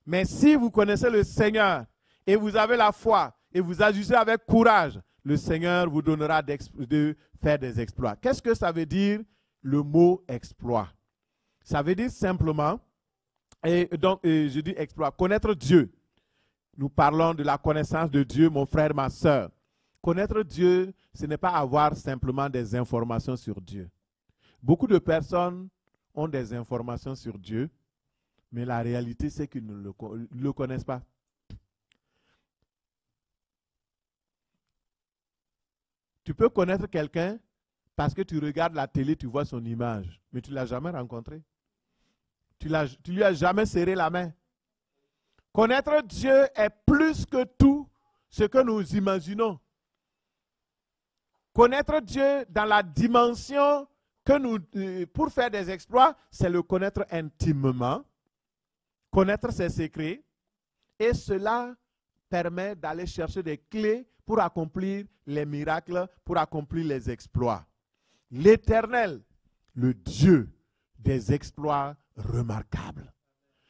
Mais si vous connaissez le Seigneur et vous avez la foi et vous agissez avec courage, le Seigneur vous donnera de faire des exploits. Qu'est-ce que ça veut dire le mot exploit? Ça veut dire simplement, je dis exploit, connaître Dieu. Nous parlons de la connaissance de Dieu, mon frère, ma soeur. Connaître Dieu, ce n'est pas avoir simplement des informations sur Dieu. Beaucoup de personnes ont des informations sur Dieu, mais la réalité, c'est qu'ils ne le connaissent pas. Tu peux connaître quelqu'un parce que tu regardes la télé, tu vois son image, mais tu ne l'as jamais rencontré. Tu lui as jamais serré la main. Connaître Dieu est plus que tout ce que nous imaginons. Connaître Dieu dans la dimension pour faire des exploits, c'est le connaître intimement, connaître ses secrets, et cela permet d'aller chercher des clés pour accomplir les miracles, pour accomplir les exploits. L'Éternel, le Dieu des exploits remarquables.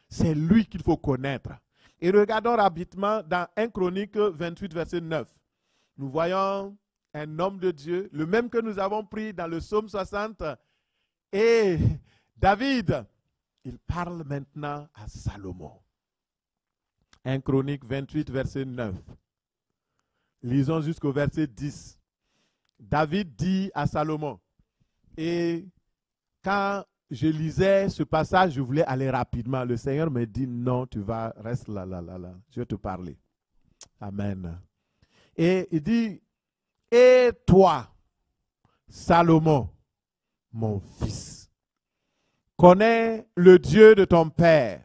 C'est lui qu'il faut connaître. Et regardons rapidement dans 1 Chronique 28, verset 9. Nous voyons un homme de Dieu, le même que nous avons pris dans le psaume 60. Et David, il parle maintenant à Salomon. 1 Chronique 28, verset 9. Lisons jusqu'au verset 10. David dit à Salomon, et quand je lisais ce passage, je voulais aller rapidement. Le Seigneur me dit, non, reste là, je vais te parler. Amen. Et il dit, et toi, Salomon, mon fils, connais le Dieu de ton père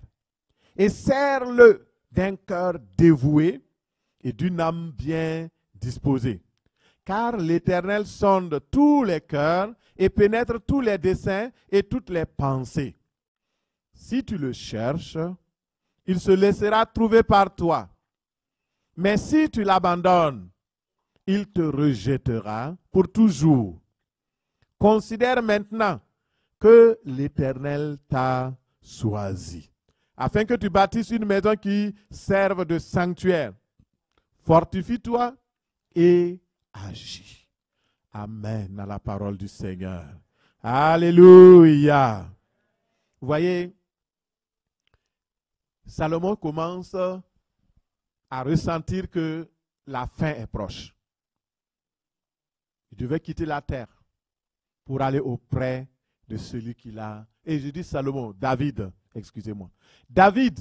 et sers-le d'un cœur dévoué et d'une âme bien disposée. Car l'Éternel sonde tous les cœurs et pénètre tous les desseins et toutes les pensées. Si tu le cherches, il se laissera trouver par toi. Mais si tu l'abandonnes, il te rejettera pour toujours. Considère maintenant que l'Éternel t'a choisi, afin que tu bâtisses une maison qui serve de sanctuaire. Fortifie-toi et agis. Amen à la parole du Seigneur. Alléluia. Vous voyez, Salomon commence à ressentir que la fin est proche. Il devait quitter la terre pour aller auprès de celui qu'il a. Et je dis Salomon, David, excusez-moi. David,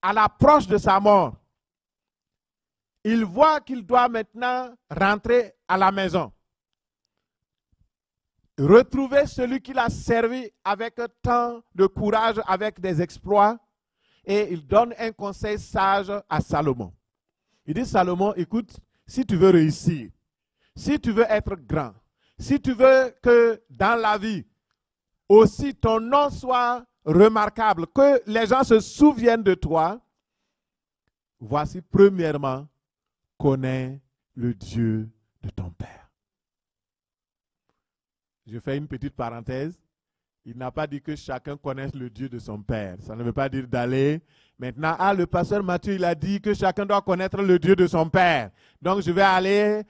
à l'approche de sa mort, il voit qu'il doit maintenant rentrer à la maison. Retrouver celui qu'il a servi avec tant de courage, avec des exploits. Et il donne un conseil sage à Salomon. Il dit, Salomon, écoute, si tu veux réussir, si tu veux être grand, si tu veux que dans la vie, aussi ton nom soit remarquable, que les gens se souviennent de toi, voici premièrement, connais le Dieu de ton Père. Je fais une petite parenthèse. Il n'a pas dit que chacun connaisse le Dieu de son Père. Ça ne veut pas dire d'aller. Maintenant, le pasteur Matthieu, il a dit que chacun doit connaître le Dieu de son Père. Donc, je vais aller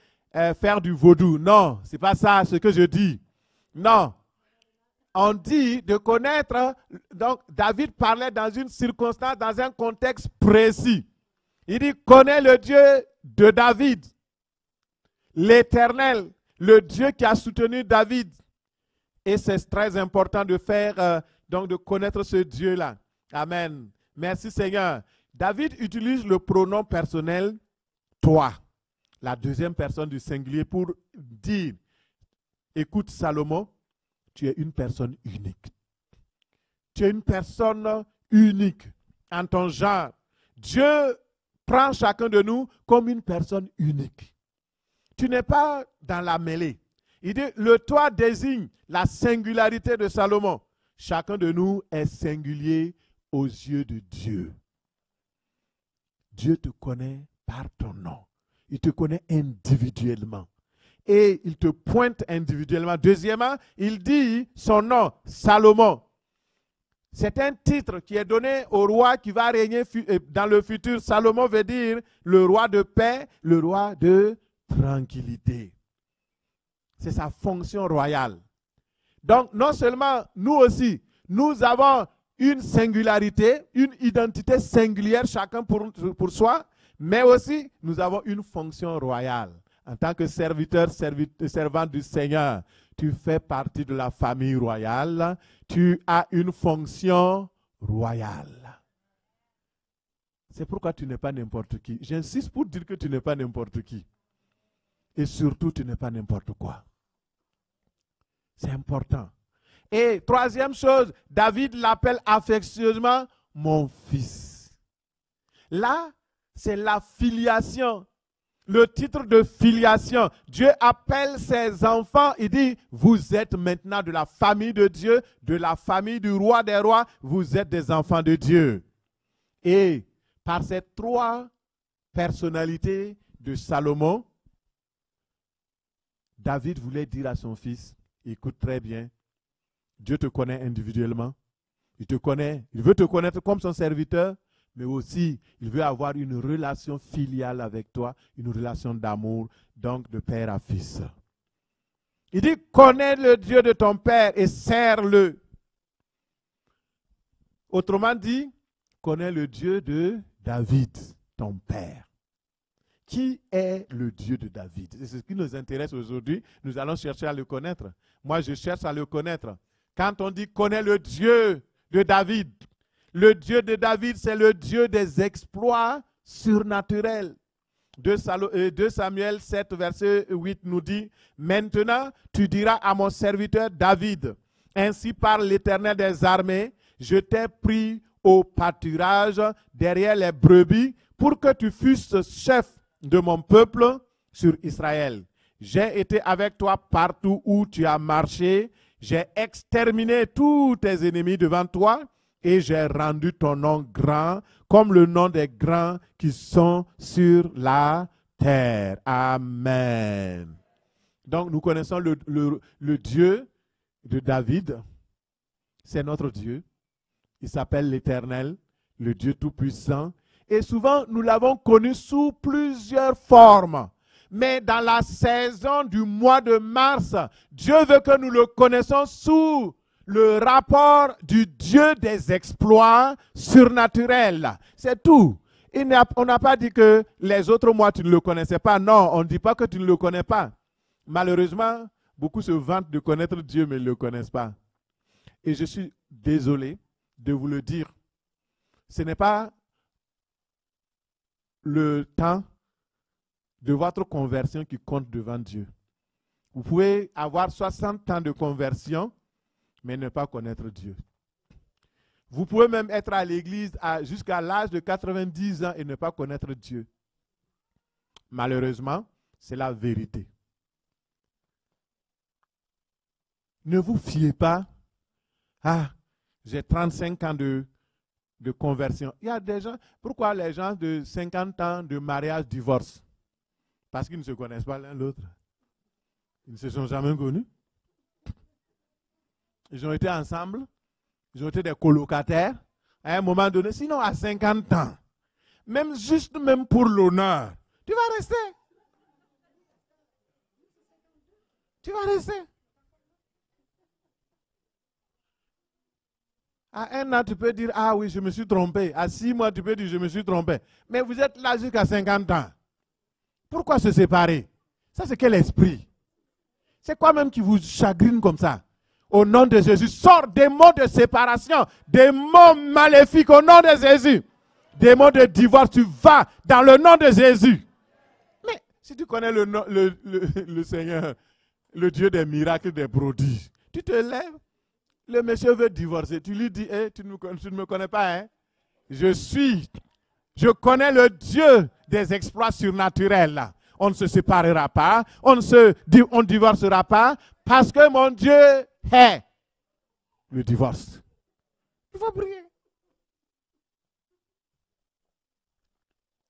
faire du vaudou. Non, ce n'est pas ça ce que je dis. Non. On dit de connaître. Donc, David parlait dans une circonstance, dans un contexte précis. Il dit, connais le Dieu de David, l'Éternel, le Dieu qui a soutenu David. Et c'est très important de faire, donc de connaître ce Dieu-là. Amen. Merci Seigneur. David utilise le pronom personnel « toi », la deuxième personne du singulier, pour dire, écoute Salomon, tu es une personne unique. Tu es une personne unique en ton genre. Dieu prend chacun de nous comme une personne unique. Tu n'es pas dans la mêlée. Il dit, le toi désigne la singularité de Salomon. Chacun de nous est singulier aux yeux de Dieu. Dieu te connaît par ton nom. Il te connaît individuellement. Et il te pointe individuellement. Deuxièmement, il dit son nom, Salomon. C'est un titre qui est donné au roi qui va régner dans le futur. Salomon veut dire le roi de paix, le roi de tranquillité. C'est sa fonction royale. Donc, non seulement nous aussi, nous avons une singularité, une identité singulière, chacun pour soi, mais aussi nous avons une fonction royale. En tant que servant du Seigneur, tu fais partie de la famille royale, tu as une fonction royale. C'est pourquoi tu n'es pas n'importe qui. J'insiste pour dire que tu n'es pas n'importe qui. Et surtout, tu n'es pas n'importe quoi. C'est important. Et troisième chose, David l'appelle affectueusement mon fils. Là, c'est la filiation. Le titre de filiation. Dieu appelle ses enfants, il dit, vous êtes maintenant de la famille de Dieu, de la famille du roi des rois, vous êtes des enfants de Dieu. Et par ces trois personnalités de Salomon, David voulait dire à son fils, écoute très bien, Dieu te connaît individuellement, il te connaît, il veut te connaître comme son serviteur, mais aussi, il veut avoir une relation filiale avec toi, une relation d'amour, donc de père à fils. Il dit, connais le Dieu de ton père et sers-le. Autrement dit, connais le Dieu de David, ton père. Qui est le Dieu de David? C'est ce qui nous intéresse aujourd'hui. Nous allons chercher à le connaître. Moi, je cherche à le connaître. Quand on dit, connais le Dieu de David, le Dieu de David, c'est le Dieu des exploits surnaturels. 2 Samuel 7, verset 8 nous dit, « Maintenant, tu diras à mon serviteur David, ainsi parle l'Éternel des armées, je t'ai pris au pâturage derrière les brebis pour que tu fusses chef de mon peuple sur Israël. J'ai été avec toi partout où tu as marché, j'ai exterminé tous tes ennemis devant toi, et j'ai rendu ton nom grand comme le nom des grands qui sont sur la terre. » Amen. Donc nous connaissons le Dieu de David. C'est notre Dieu. Il s'appelle l'Éternel, le Dieu Tout-Puissant. Et souvent, nous l'avons connu sous plusieurs formes. Mais dans la saison du mois de mars, Dieu veut que nous le connaissions sous le rapport du Dieu des exploits surnaturels. C'est tout. On n'a pas dit que les autres mois, tu ne le connaissais pas. Non, on ne dit pas que tu ne le connais pas. Malheureusement, beaucoup se vantent de connaître Dieu, mais ils ne le connaissent pas. Et je suis désolé de vous le dire. Ce n'est pas le temps de votre conversion qui compte devant Dieu. Vous pouvez avoir 60 ans de conversion, mais ne pas connaître Dieu. Vous pouvez même être à l'église jusqu'à l'âge de 90 ans et ne pas connaître Dieu. Malheureusement, c'est la vérité. Ne vous fiez pas. Ah, j'ai 35 ans de conversion. Il y a des gens, pourquoi les gens de 50 ans de mariage divorcent? Parce qu'ils ne se connaissent pas l'un l'autre. Ils ne se sont jamais connus. Ils ont été ensemble. Ils ont été des colocataires. À un moment donné, sinon à 50 ans, même pour l'honneur, tu vas rester. Tu vas rester. À 1 an, tu peux dire, ah oui, je me suis trompé. À 6 mois, tu peux dire, je me suis trompé. Mais vous êtes là jusqu'à 50 ans. Pourquoi se séparer? Ça, c'est quel esprit? C'est quoi même qui vous chagrine comme ça? Au nom de Jésus, sors des mots de séparation, des mots maléfiques au nom de Jésus. Des mots de divorce, tu vas dans le nom de Jésus. Mais si tu connais le Seigneur, le Dieu des miracles, des prodiges, tu te lèves, le monsieur veut divorcer, tu lui dis, tu ne me connais pas, hein? Je connais le Dieu des exploits surnaturels. On ne se séparera pas, on ne divorcera pas, parce que mon Dieu est le divorce. Il faut prier.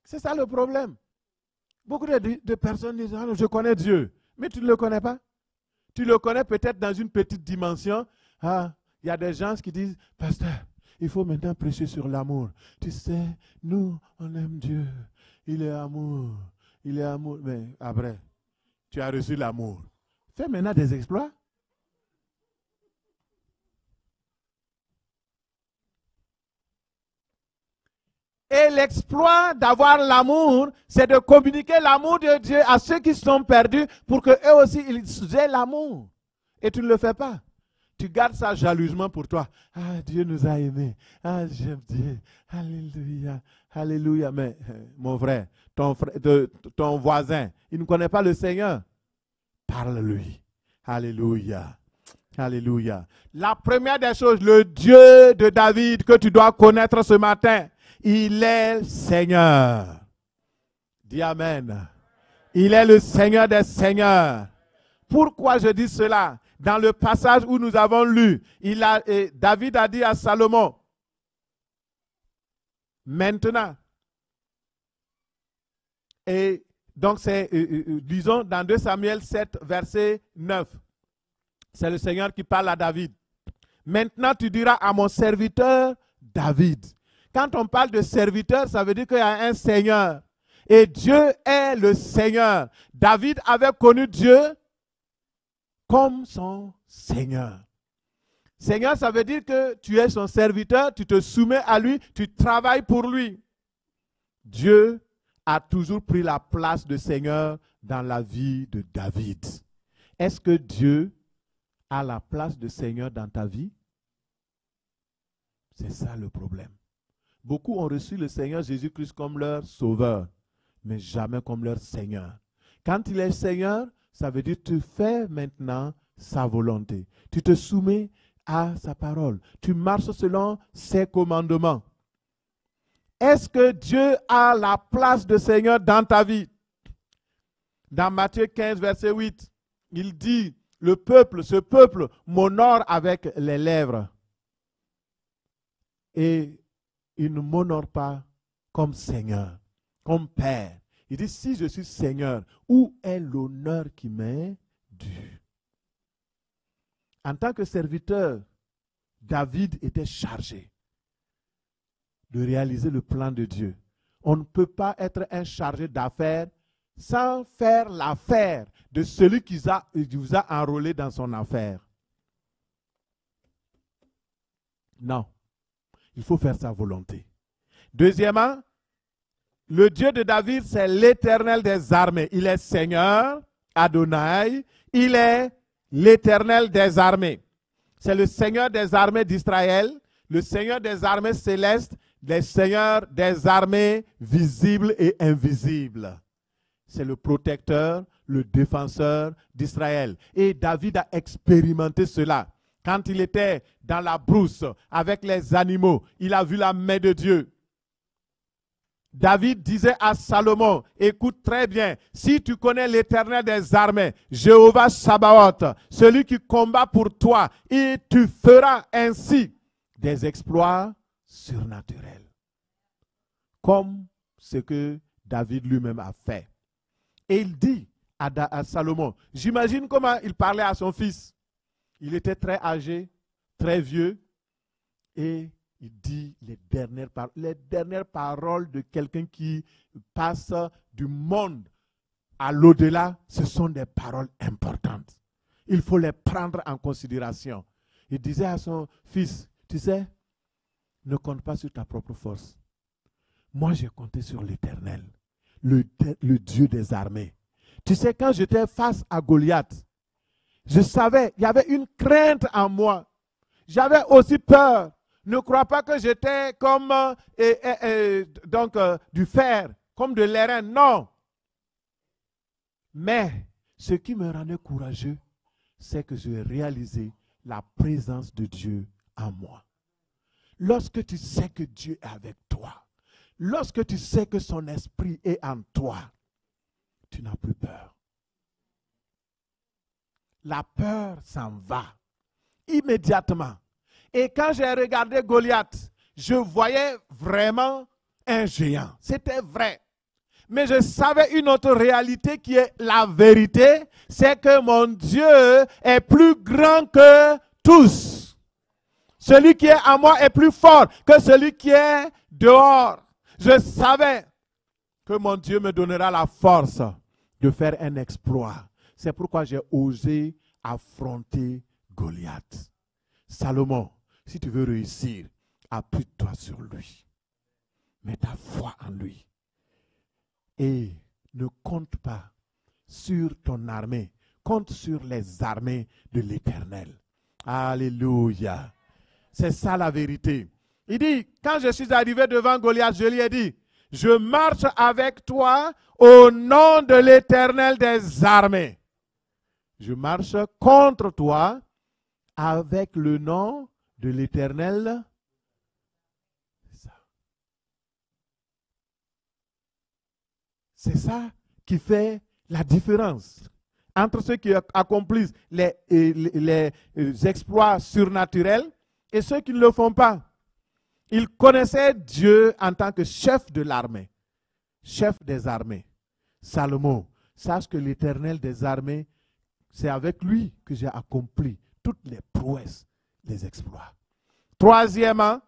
C'est ça le problème. Beaucoup de personnes disent, ah, je connais Dieu, mais tu ne le connais pas. Tu le connais peut-être dans une petite dimension. Ah, il Il y a des gens qui disent, pasteur, il faut maintenant prêcher sur l'amour. Tu sais, nous, on aime Dieu. Il est amour. Il est amour. Mais après, tu as reçu l'amour. Fais maintenant des exploits. Et l'exploit d'avoir l'amour, c'est de communiquer l'amour de Dieu à ceux qui sont perdus pour qu'eux aussi, ils aient l'amour. Et tu ne le fais pas. Tu gardes ça jalousement pour toi. Ah, Dieu nous a aimés. Ah, j'aime Dieu. Alléluia. Alléluia. Mais, mon frère, ton voisin, il ne connaît pas le Seigneur. Parle-lui. Alléluia. Alléluia. La première des choses, le Dieu de David que tu dois connaître ce matin, il est le Seigneur. Dis Amen. Il est le Seigneur des Seigneurs. Pourquoi je dis cela? Dans le passage où nous avons lu, David a dit à Salomon, maintenant, et donc c'est, disons, dans 2 Samuel 7, verset 9, c'est le Seigneur qui parle à David. Maintenant, tu diras à mon serviteur David. Quand on parle de serviteur, ça veut dire qu'il y a un Seigneur. Et Dieu est le Seigneur. David avait connu Dieu comme son Seigneur. Seigneur, ça veut dire que tu es son serviteur, tu te soumets à lui, tu travailles pour lui. Dieu a toujours pris la place de Seigneur dans la vie de David. Est-ce que Dieu a la place de Seigneur dans ta vie? C'est ça le problème. Beaucoup ont reçu le Seigneur Jésus-Christ comme leur sauveur, mais jamais comme leur Seigneur. Quand il est Seigneur, ça veut dire que tu fais maintenant sa volonté. Tu te soumets à sa parole. Tu marches selon ses commandements. Est-ce que Dieu a la place de Seigneur dans ta vie? Dans Matthieu 15, verset 8, il dit, ce peuple m'honore avec les lèvres. Et il ne m'honore pas comme Seigneur, comme Père. Il dit, si je suis Seigneur, où est l'honneur qui m'est dû? En tant que serviteur, David était chargé de réaliser le plan de Dieu. On ne peut pas être un chargé d'affaires sans faire l'affaire de celui qui vous a enrôlé dans son affaire. Non. Il faut faire sa volonté. Deuxièmement, le Dieu de David, c'est l'Éternel des armées. Il est Seigneur, Adonai. Il est l'Éternel des armées. C'est le Seigneur des armées d'Israël, le Seigneur des armées célestes, le Seigneur des armées visibles et invisibles. C'est le protecteur, le défenseur d'Israël. Et David a expérimenté cela. Quand il était dans la brousse avec les animaux, il a vu la main de Dieu. David disait à Salomon, écoute très bien, si tu connais l'Éternel des armées, Jéhovah Sabaoth, celui qui combat pour toi, et tu feras ainsi des exploits surnaturels. Comme ce que David lui-même a fait. Et il dit à Salomon, j'imagine comment il parlait à son fils. Il était très âgé, très vieux, et il dit les dernières paroles de quelqu'un qui passe du monde à l'au-delà. Ce sont des paroles importantes. Il faut les prendre en considération. Il disait à son fils, tu sais, ne compte pas sur ta propre force. Moi, j'ai compté sur l'Éternel, le Dieu des armées. Tu sais, quand j'étais face à Goliath, je savais, il y avait une crainte en moi. J'avais aussi peur. Ne crois pas que j'étais comme du fer, comme de l'airain. Non. Mais ce qui me rendait courageux, c'est que j'ai réalisé la présence de Dieu en moi. Lorsque tu sais que Dieu est avec toi, lorsque tu sais que son esprit est en toi, tu n'as plus peur. La peur s'en va immédiatement. Et quand j'ai regardé Goliath, je voyais vraiment un géant. C'était vrai. Mais je savais une autre réalité qui est la vérité, c'est que mon Dieu est plus grand que tous. Celui qui est en moi est plus fort que celui qui est dehors. Je savais que mon Dieu me donnera la force de faire un exploit. C'est pourquoi j'ai osé affronter Goliath. Salomon, si tu veux réussir, appuie-toi sur lui. Mets ta foi en lui. Et ne compte pas sur ton armée. Compte sur les armées de l'Éternel. Alléluia. C'est ça la vérité. Il dit, quand je suis arrivé devant Goliath, je lui ai dit, je marche avec toi au nom de l'Éternel des armées. Je marche contre toi avec le nom de l'Éternel. C'est ça qui fait la différence entre ceux qui accomplissent les exploits surnaturels et ceux qui ne le font pas. Il connaissait Dieu en tant que chef de l'armée, chef des armées. Salomon, sache que l'Éternel des armées, c'est avec lui que j'ai accompli toutes les prouesses, les exploits. Troisièmement,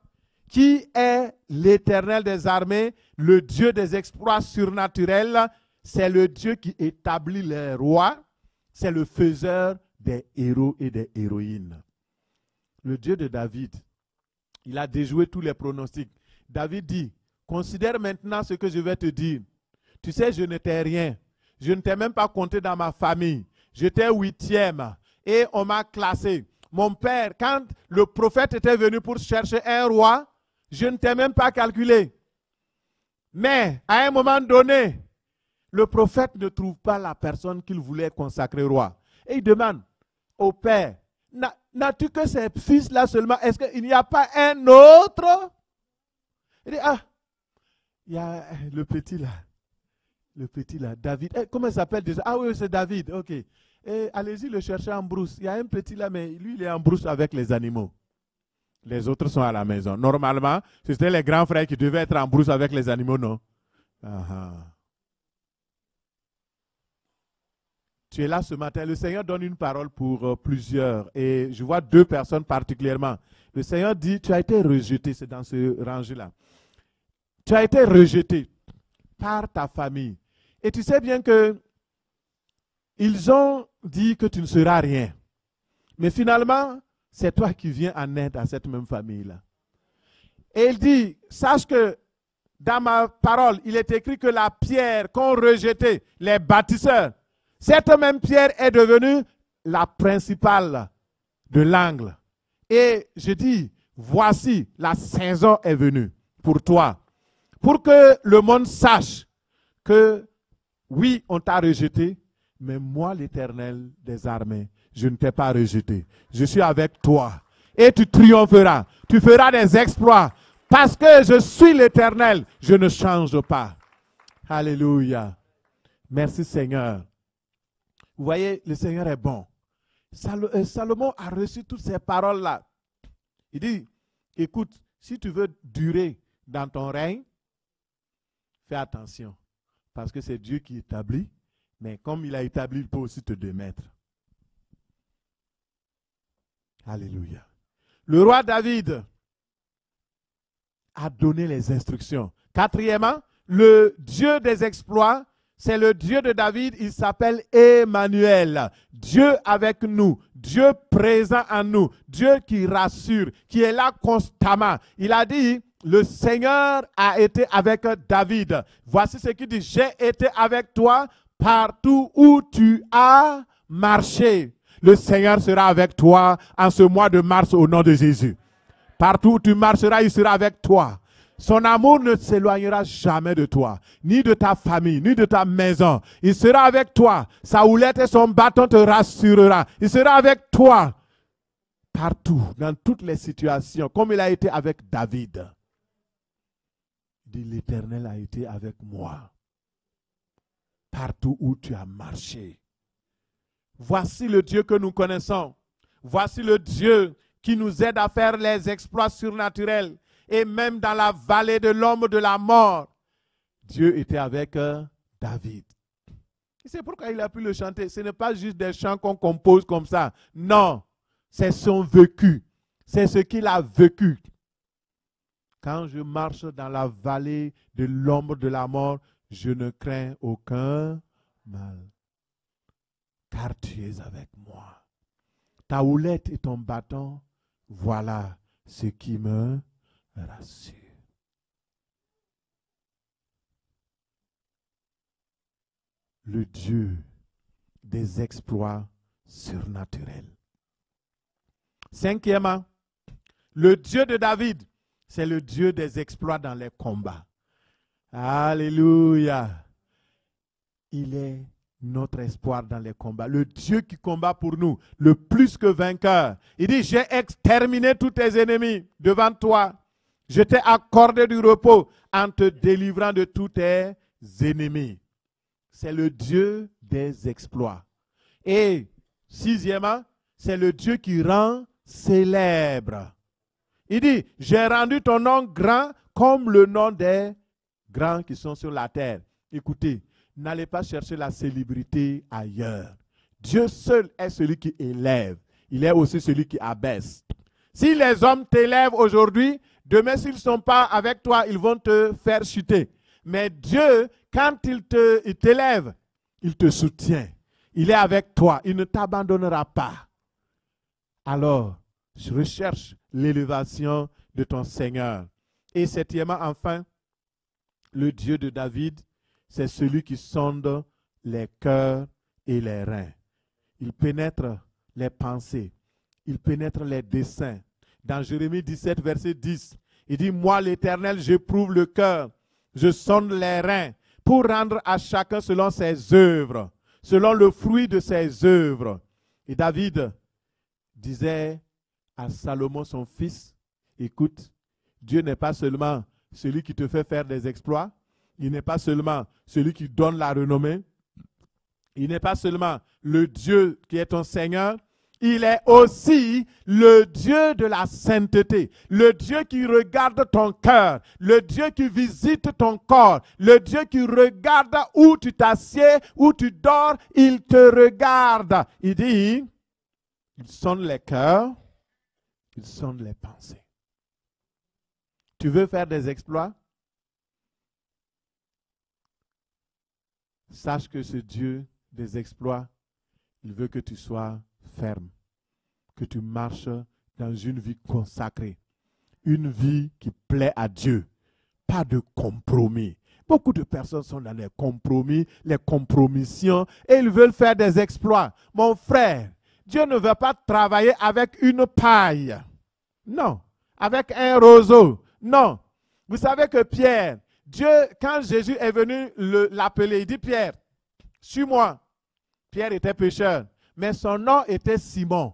qui est l'Éternel des armées, le Dieu des exploits surnaturels? C'est le Dieu qui établit les rois, c'est le faiseur des héros et des héroïnes. Le Dieu de David, il a déjoué tous les pronostics. David dit, considère maintenant ce que je vais te dire. Tu sais, je n'étais rien. Je ne t'ai même pas compté dans ma famille. J'étais 8e et on m'a classé. Mon père, quand le prophète était venu pour chercher un roi, je ne t'ai même pas calculé. Mais à un moment donné, le prophète ne trouve pas la personne qu'il voulait consacrer roi. Et il demande au père, n'as-tu que ces fils-là seulement? Est-ce qu'il n'y a pas un autre? Il dit, ah, il y a le petit là, David. Comment il s'appelle déjà? Ah oui, c'est David, ok. Allez-y le chercher en brousse. Il y a un petit là, mais lui, il est en brousse avec les animaux. Les autres sont à la maison. Normalement, c'était les grands frères qui devaient être en brousse avec les animaux, non? Tu es là ce matin. Le Seigneur donne une parole pour plusieurs. Et je vois 2 personnes particulièrement. Le Seigneur dit, tu as été rejeté. C'est dans ce rang-là. Tu as été rejeté par ta famille. Et tu sais bien que ils ont dit que tu ne seras rien. Mais finalement, c'est toi qui viens en aide à cette même famille-là. Et il dit, sache que dans ma parole, il est écrit que la pierre qu'ont rejetée les bâtisseurs, cette même pierre est devenue la principale de l'angle. Et je dis, voici, la saison est venue pour toi. Pour que le monde sache que oui, on t'a rejeté, mais moi, l'Éternel des armées, je ne t'ai pas rejeté. Je suis avec toi. Et tu triompheras. Tu feras des exploits. Parce que je suis l'Éternel, je ne change pas. Alléluia. Merci Seigneur. Vous voyez, le Seigneur est bon. Salomon a reçu toutes ces paroles-là. Il dit, écoute, si tu veux durer dans ton règne, fais attention. Parce que c'est Dieu qui établit. Mais comme il a établi, il peut aussi te démettre. Alléluia. Le roi David a donné les instructions. Quatrièmement, le Dieu des exploits, c'est le Dieu de David, il s'appelle Emmanuel. Dieu avec nous, Dieu présent en nous, Dieu qui rassure, qui est là constamment. Il a dit, le Seigneur a été avec David. Voici ce qu'il dit, j'ai été avec toi partout où tu as marché. Le Seigneur sera avec toi en ce mois de mars au nom de Jésus. Partout où tu marcheras, il sera avec toi. Son amour ne s'éloignera jamais de toi, ni de ta famille, ni de ta maison. Il sera avec toi. Sa houlette et son bâton te rassurera. Il sera avec toi partout, dans toutes les situations, comme il a été avec David. Il dit, l'Éternel a été avec moi. Partout où tu as marché. Voici le Dieu que nous connaissons. Voici le Dieu qui nous aide à faire les exploits surnaturels. Et même dans la vallée de l'ombre de la mort, Dieu était avec David. Et c'est pourquoi il a pu le chanter. Ce n'est pas juste des chants qu'on compose comme ça. Non, c'est son vécu. C'est ce qu'il a vécu. Quand je marche dans la vallée de l'ombre de la mort, je ne crains aucun mal. Car tu es avec moi. Ta houlette et ton bâton, voilà ce qui me rassure. Le Dieu des exploits surnaturels. Cinquièmement, le Dieu de David, c'est le Dieu des exploits dans les combats. Alléluia. Il est notre espoir dans les combats. Le Dieu qui combat pour nous, le plus que vainqueur. Il dit, j'ai exterminé tous tes ennemis devant toi. Je t'ai accordé du repos en te délivrant de tous tes ennemis. C'est le Dieu des exploits. Et sixièmement, c'est le Dieu qui rend célèbre. Il dit, j'ai rendu ton nom grand comme le nom des grands qui sont sur la terre. Écoutez, n'allez pas chercher la célébrité ailleurs. Dieu seul est celui qui élève. Il est aussi celui qui abaisse. Si les hommes t'élèvent aujourd'hui, demain s'ils ne sont pas avec toi, ils vont te faire chuter. Mais Dieu, quand il t'élève, il te soutient. Il est avec toi. Il ne t'abandonnera pas. Alors, je recherche l'élévation de ton Seigneur. Et septièmement, enfin, le Dieu de David, c'est celui qui sonde les cœurs et les reins. Il pénètre les pensées. Il pénètre les desseins. Dans Jérémie 17, verset 10, il dit, moi l'Éternel, j'éprouve le cœur, je sonde les reins pour rendre à chacun selon ses œuvres, selon le fruit de ses œuvres. Et David disait à Salomon, son fils, écoute, Dieu n'est pas seulement celui qui te fait faire des exploits, il n'est pas seulement celui qui donne la renommée, il n'est pas seulement le Dieu qui est ton Seigneur, il est aussi le Dieu de la sainteté, le Dieu qui regarde ton cœur, le Dieu qui visite ton corps, le Dieu qui regarde où tu t'assieds, où tu dors, il te regarde. Il dit, il sonde les cœurs, il sonde les pensées. Tu veux faire des exploits? Sache que ce Dieu des exploits, il veut que tu sois ferme, que tu marches dans une vie consacrée, une vie qui plaît à Dieu, pas de compromis. Beaucoup de personnes sont dans les compromis, les compromissions, et ils veulent faire des exploits. Mon frère, Dieu ne veut pas travailler avec une paille. Non. Avec un roseau. Non. Vous savez que Pierre, Dieu, quand Jésus est venu l'appeler, il dit, Pierre, suis-moi. Pierre était pécheur, mais son nom était Simon.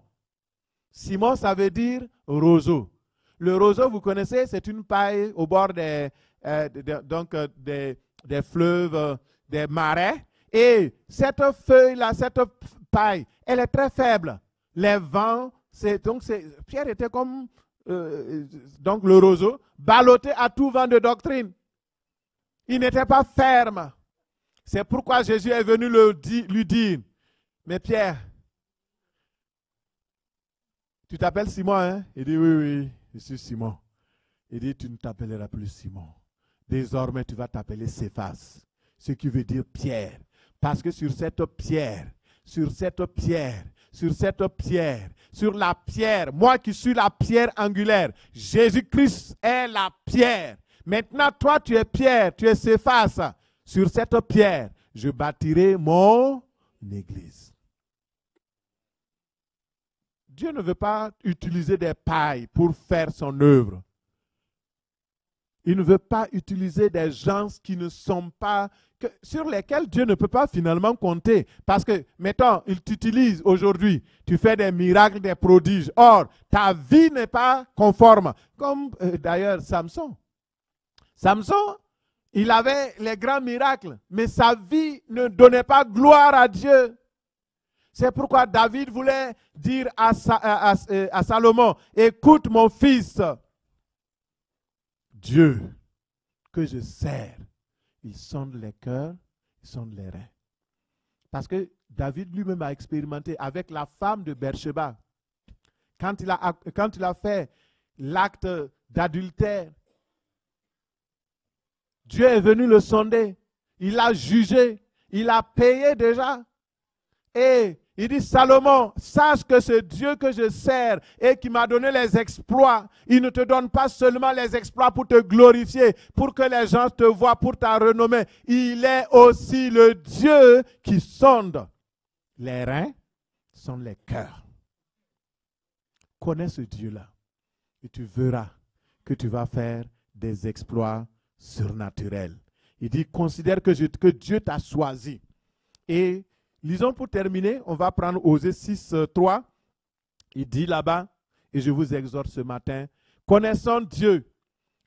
Simon, ça veut dire roseau. Le roseau, vous connaissez, c'est une paille au bord des fleuves, des marais. Et cette feuille-là, cette paille, elle est très faible. Les vents, Pierre était comme donc le roseau, ballotté à tout vent de doctrine. Il n'était pas ferme. C'est pourquoi Jésus est venu lui dire, mais Pierre, tu t'appelles Simon, hein? Il dit, oui, oui, je suis Simon. Il dit, tu ne t'appelleras plus Simon. Désormais, tu vas t'appeler Céphas, ce qui veut dire Pierre. Parce que sur cette pierre, sur la pierre, moi qui suis la pierre angulaire, Jésus-Christ est la pierre. Maintenant, toi, tu es Pierre, tu es Céphas. Sur cette pierre, je bâtirai mon église. Dieu ne veut pas utiliser des pailles pour faire son œuvre. Il ne veut pas utiliser des gens qui ne sont pas, sur lesquels Dieu ne peut pas finalement compter. Parce que, mettons, il t'utilise aujourd'hui, tu fais des miracles, des prodiges. Or, ta vie n'est pas conforme. Comme d'ailleurs Samson. Samson, il avait les grands miracles, mais sa vie ne donnait pas gloire à Dieu. C'est pourquoi David voulait dire à Salomon, écoute mon fils, Dieu que je sers, il sonde les cœurs, il sonde les reins. Parce que David lui-même a expérimenté avec la femme de Beersheba. quand il a fait l'acte d'adultère, Dieu est venu le sonder, il l'a jugé, il a payé déjà. Et il dit, Salomon, sache que ce Dieu que je sers et qui m'a donné les exploits, il ne te donne pas seulement les exploits pour te glorifier, pour que les gens te voient, pour ta renommée. Il est aussi le Dieu qui sonde les reins, sonde les cœurs. Connais ce Dieu-là et tu verras que tu vas faire des exploits surnaturels. Il dit, considère que Dieu t'a choisi. Et lisons pour terminer, on va prendre Osée 6, 3. Il dit là-bas, et je vous exhorte ce matin, connaissons Dieu,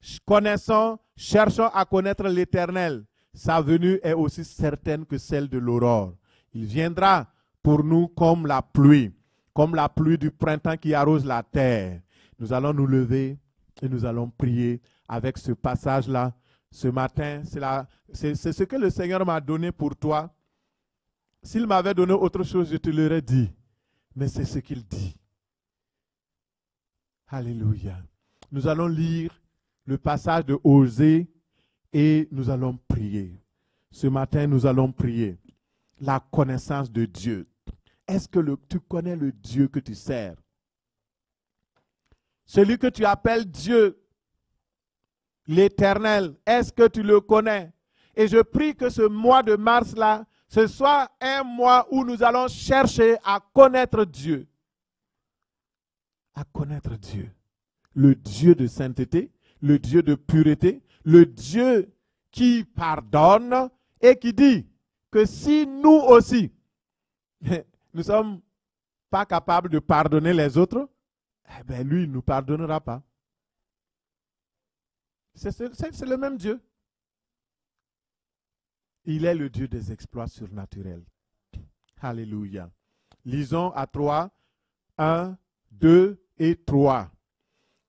cherchons à connaître l'Éternel. Sa venue est aussi certaine que celle de l'aurore. Il viendra pour nous comme la pluie du printemps qui arrose la terre. Nous allons nous lever et nous allons prier avec ce passage-là. Ce matin, c'est ce que le Seigneur m'a donné pour toi. S'il m'avait donné autre chose, je te l'aurais dit. Mais c'est ce qu'il dit. Alléluia. Nous allons lire le passage de Osée et nous allons prier. Ce matin, nous allons prier. La connaissance de Dieu. Est-ce que tu connais le Dieu que tu sers? Celui que tu appelles Dieu, l'Éternel, est-ce que tu le connais? Et je prie que ce mois de mars-là, ce soit un mois où nous allons chercher à connaître Dieu. À connaître Dieu. Le Dieu de sainteté, le Dieu de pureté, le Dieu qui pardonne et qui dit que si nous aussi, nous ne sommes pas capables de pardonner les autres, eh bien lui, il ne nous pardonnera pas. C'est le même Dieu. Il est le Dieu des exploits surnaturels. Alléluia. Lisons à 3. 1, 2 et 3.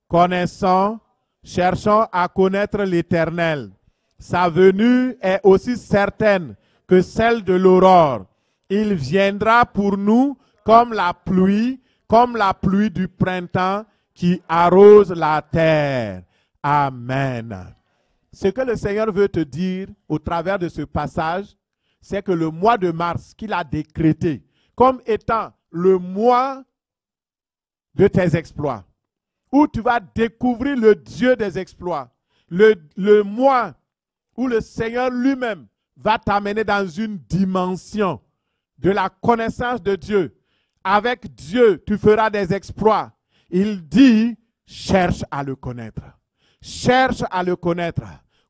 Connaissons, cherchons à connaître l'Éternel. Sa venue est aussi certaine que celle de l'aurore. Il viendra pour nous comme la pluie du printemps qui arrose la terre. Amen. Ce que le Seigneur veut te dire au travers de ce passage, c'est que le mois de mars qu'il a décrété comme étant le mois de tes exploits, où tu vas découvrir le Dieu des exploits, le mois où le Seigneur lui-même va t'amener dans une dimension de la connaissance de Dieu. Avec Dieu, tu feras des exploits. Il dit, cherche à le connaître. Cherche à le connaître.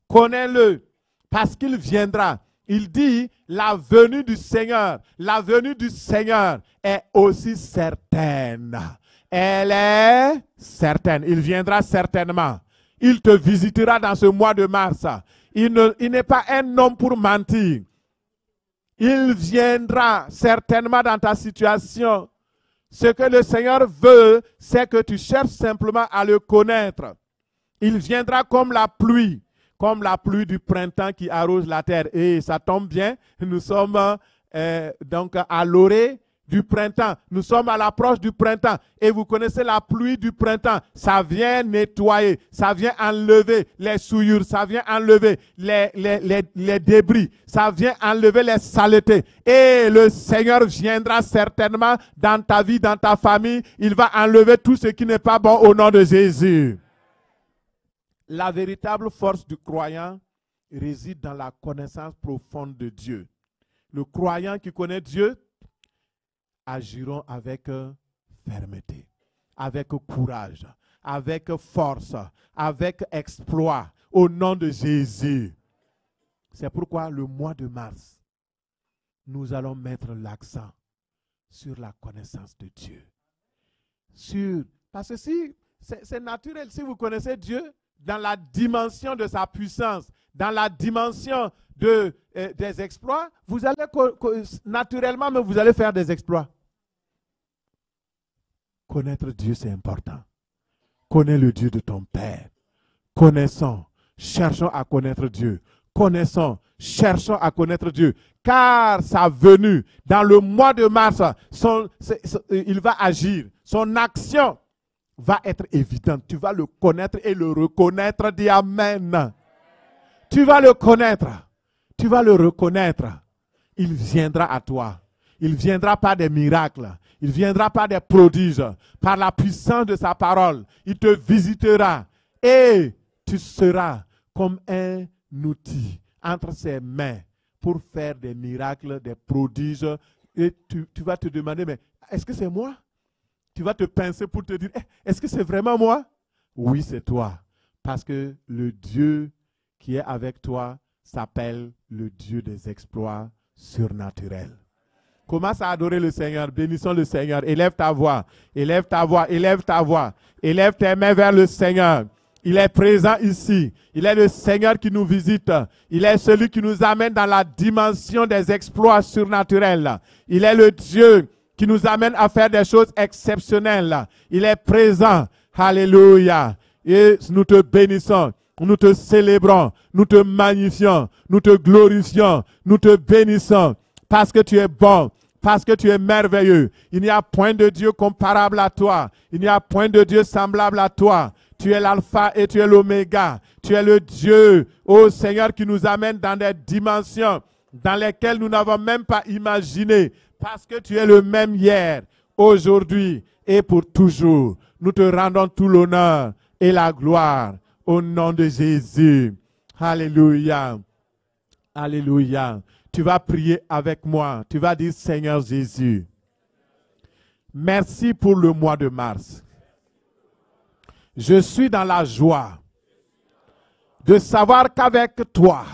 Connais-le, parce qu'il viendra. Il dit, la venue du Seigneur est aussi certaine. Elle est certaine. Il viendra certainement. Il te visitera dans ce mois de mars. Il n'est pas un homme pour mentir. Il viendra certainement dans ta situation. Ce que le Seigneur veut, c'est que tu cherches simplement à le connaître. Il viendra comme la pluie du printemps qui arrose la terre. Et ça tombe bien, nous sommes donc à l'orée du printemps. Nous sommes à l'approche du printemps. Et vous connaissez la pluie du printemps. Ça vient nettoyer, ça vient enlever les souillures, ça vient enlever les débris, ça vient enlever les saletés. Et le Seigneur viendra certainement dans ta vie, dans ta famille. Il va enlever tout ce qui n'est pas bon au nom de Jésus. La véritable force du croyant réside dans la connaissance profonde de Dieu. Le croyant qui connaît Dieu agiront avec fermeté, avec courage, avec force, avec exploit, au nom de Jésus. C'est pourquoi le mois de mars, nous allons mettre l'accent sur la connaissance de Dieu. Parce que si c'est naturel, si vous connaissez Dieu, dans la dimension de sa puissance, dans la dimension des exploits, vous allez naturellement, mais vous allez faire des exploits. Connaître Dieu, c'est important. Connais le Dieu de ton Père. Connaissons, cherchons à connaître Dieu. connaissons, cherchons à connaître Dieu. Car sa venue dans le mois de mars, il va agir. Son action va être évidente. Tu vas le connaître et le reconnaître. Dis Amen. Tu vas le connaître. Tu vas le reconnaître. Il viendra à toi. Il viendra par des miracles. Il viendra par des prodiges. Par la puissance de sa parole. Il te visitera. Et tu seras comme un outil entre ses mains pour faire des miracles, des prodiges. Et tu vas te demander, mais est-ce que c'est moi? Tu vas te pincer pour te dire, est-ce que c'est vraiment moi? Oui, c'est toi. Parce que le Dieu qui est avec toi s'appelle le Dieu des exploits surnaturels. Commence à adorer le Seigneur. Bénissons le Seigneur. Élève ta voix. Élève ta voix. Élève ta voix. Élève tes mains vers le Seigneur. Il est présent ici. Il est le Seigneur qui nous visite. Il est celui qui nous amène dans la dimension des exploits surnaturels. Il est le Dieu qui nous amène à faire des choses exceptionnelles. Il est présent. Alléluia. Et nous te bénissons. Nous te célébrons. Nous te magnifions. Nous te glorifions. Nous te bénissons. Parce que tu es bon. Parce que tu es merveilleux. Il n'y a point de Dieu comparable à toi. Il n'y a point de Dieu semblable à toi. Tu es l'alpha et tu es l'oméga. Tu es le Dieu, ô Seigneur, qui nous amène dans des dimensions dans lesquelles nous n'avons même pas imaginé. Parce que tu es le même hier, aujourd'hui et pour toujours. Nous te rendons tout l'honneur et la gloire au nom de Jésus. Alléluia. Alléluia. Tu vas prier avec moi. Tu vas dire, Seigneur Jésus, merci pour le mois de mars. Je suis dans la joie de savoir qu'avec toi,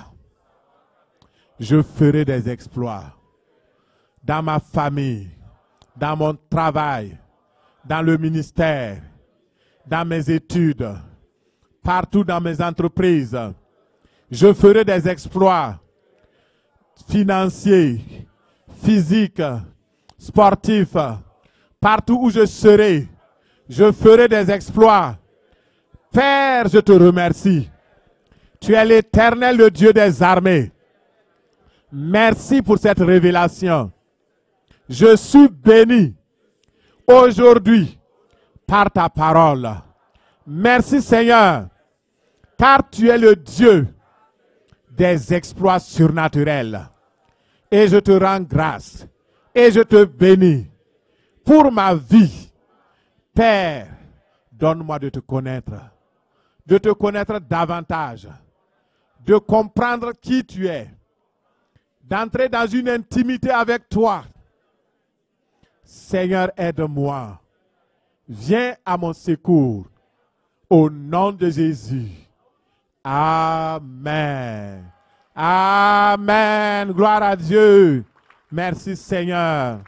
je ferai des exploits dans ma famille, dans mon travail, dans le ministère, dans mes études, partout dans mes entreprises. Je ferai des exploits financiers, physiques, sportifs. Partout où je serai, je ferai des exploits. Père, je te remercie. Tu es l'Éternel, le Dieu des armées. Merci pour cette révélation. Je suis béni aujourd'hui par ta parole. Merci Seigneur, car tu es le Dieu des exploits surnaturels. Et je te rends grâce et je te bénis pour ma vie. Père, donne-moi de te connaître davantage, de comprendre qui tu es, d'entrer dans une intimité avec toi. Seigneur, aide-moi. Viens à mon secours. Au nom de Jésus. Amen. Amen. Gloire à Dieu. Merci Seigneur.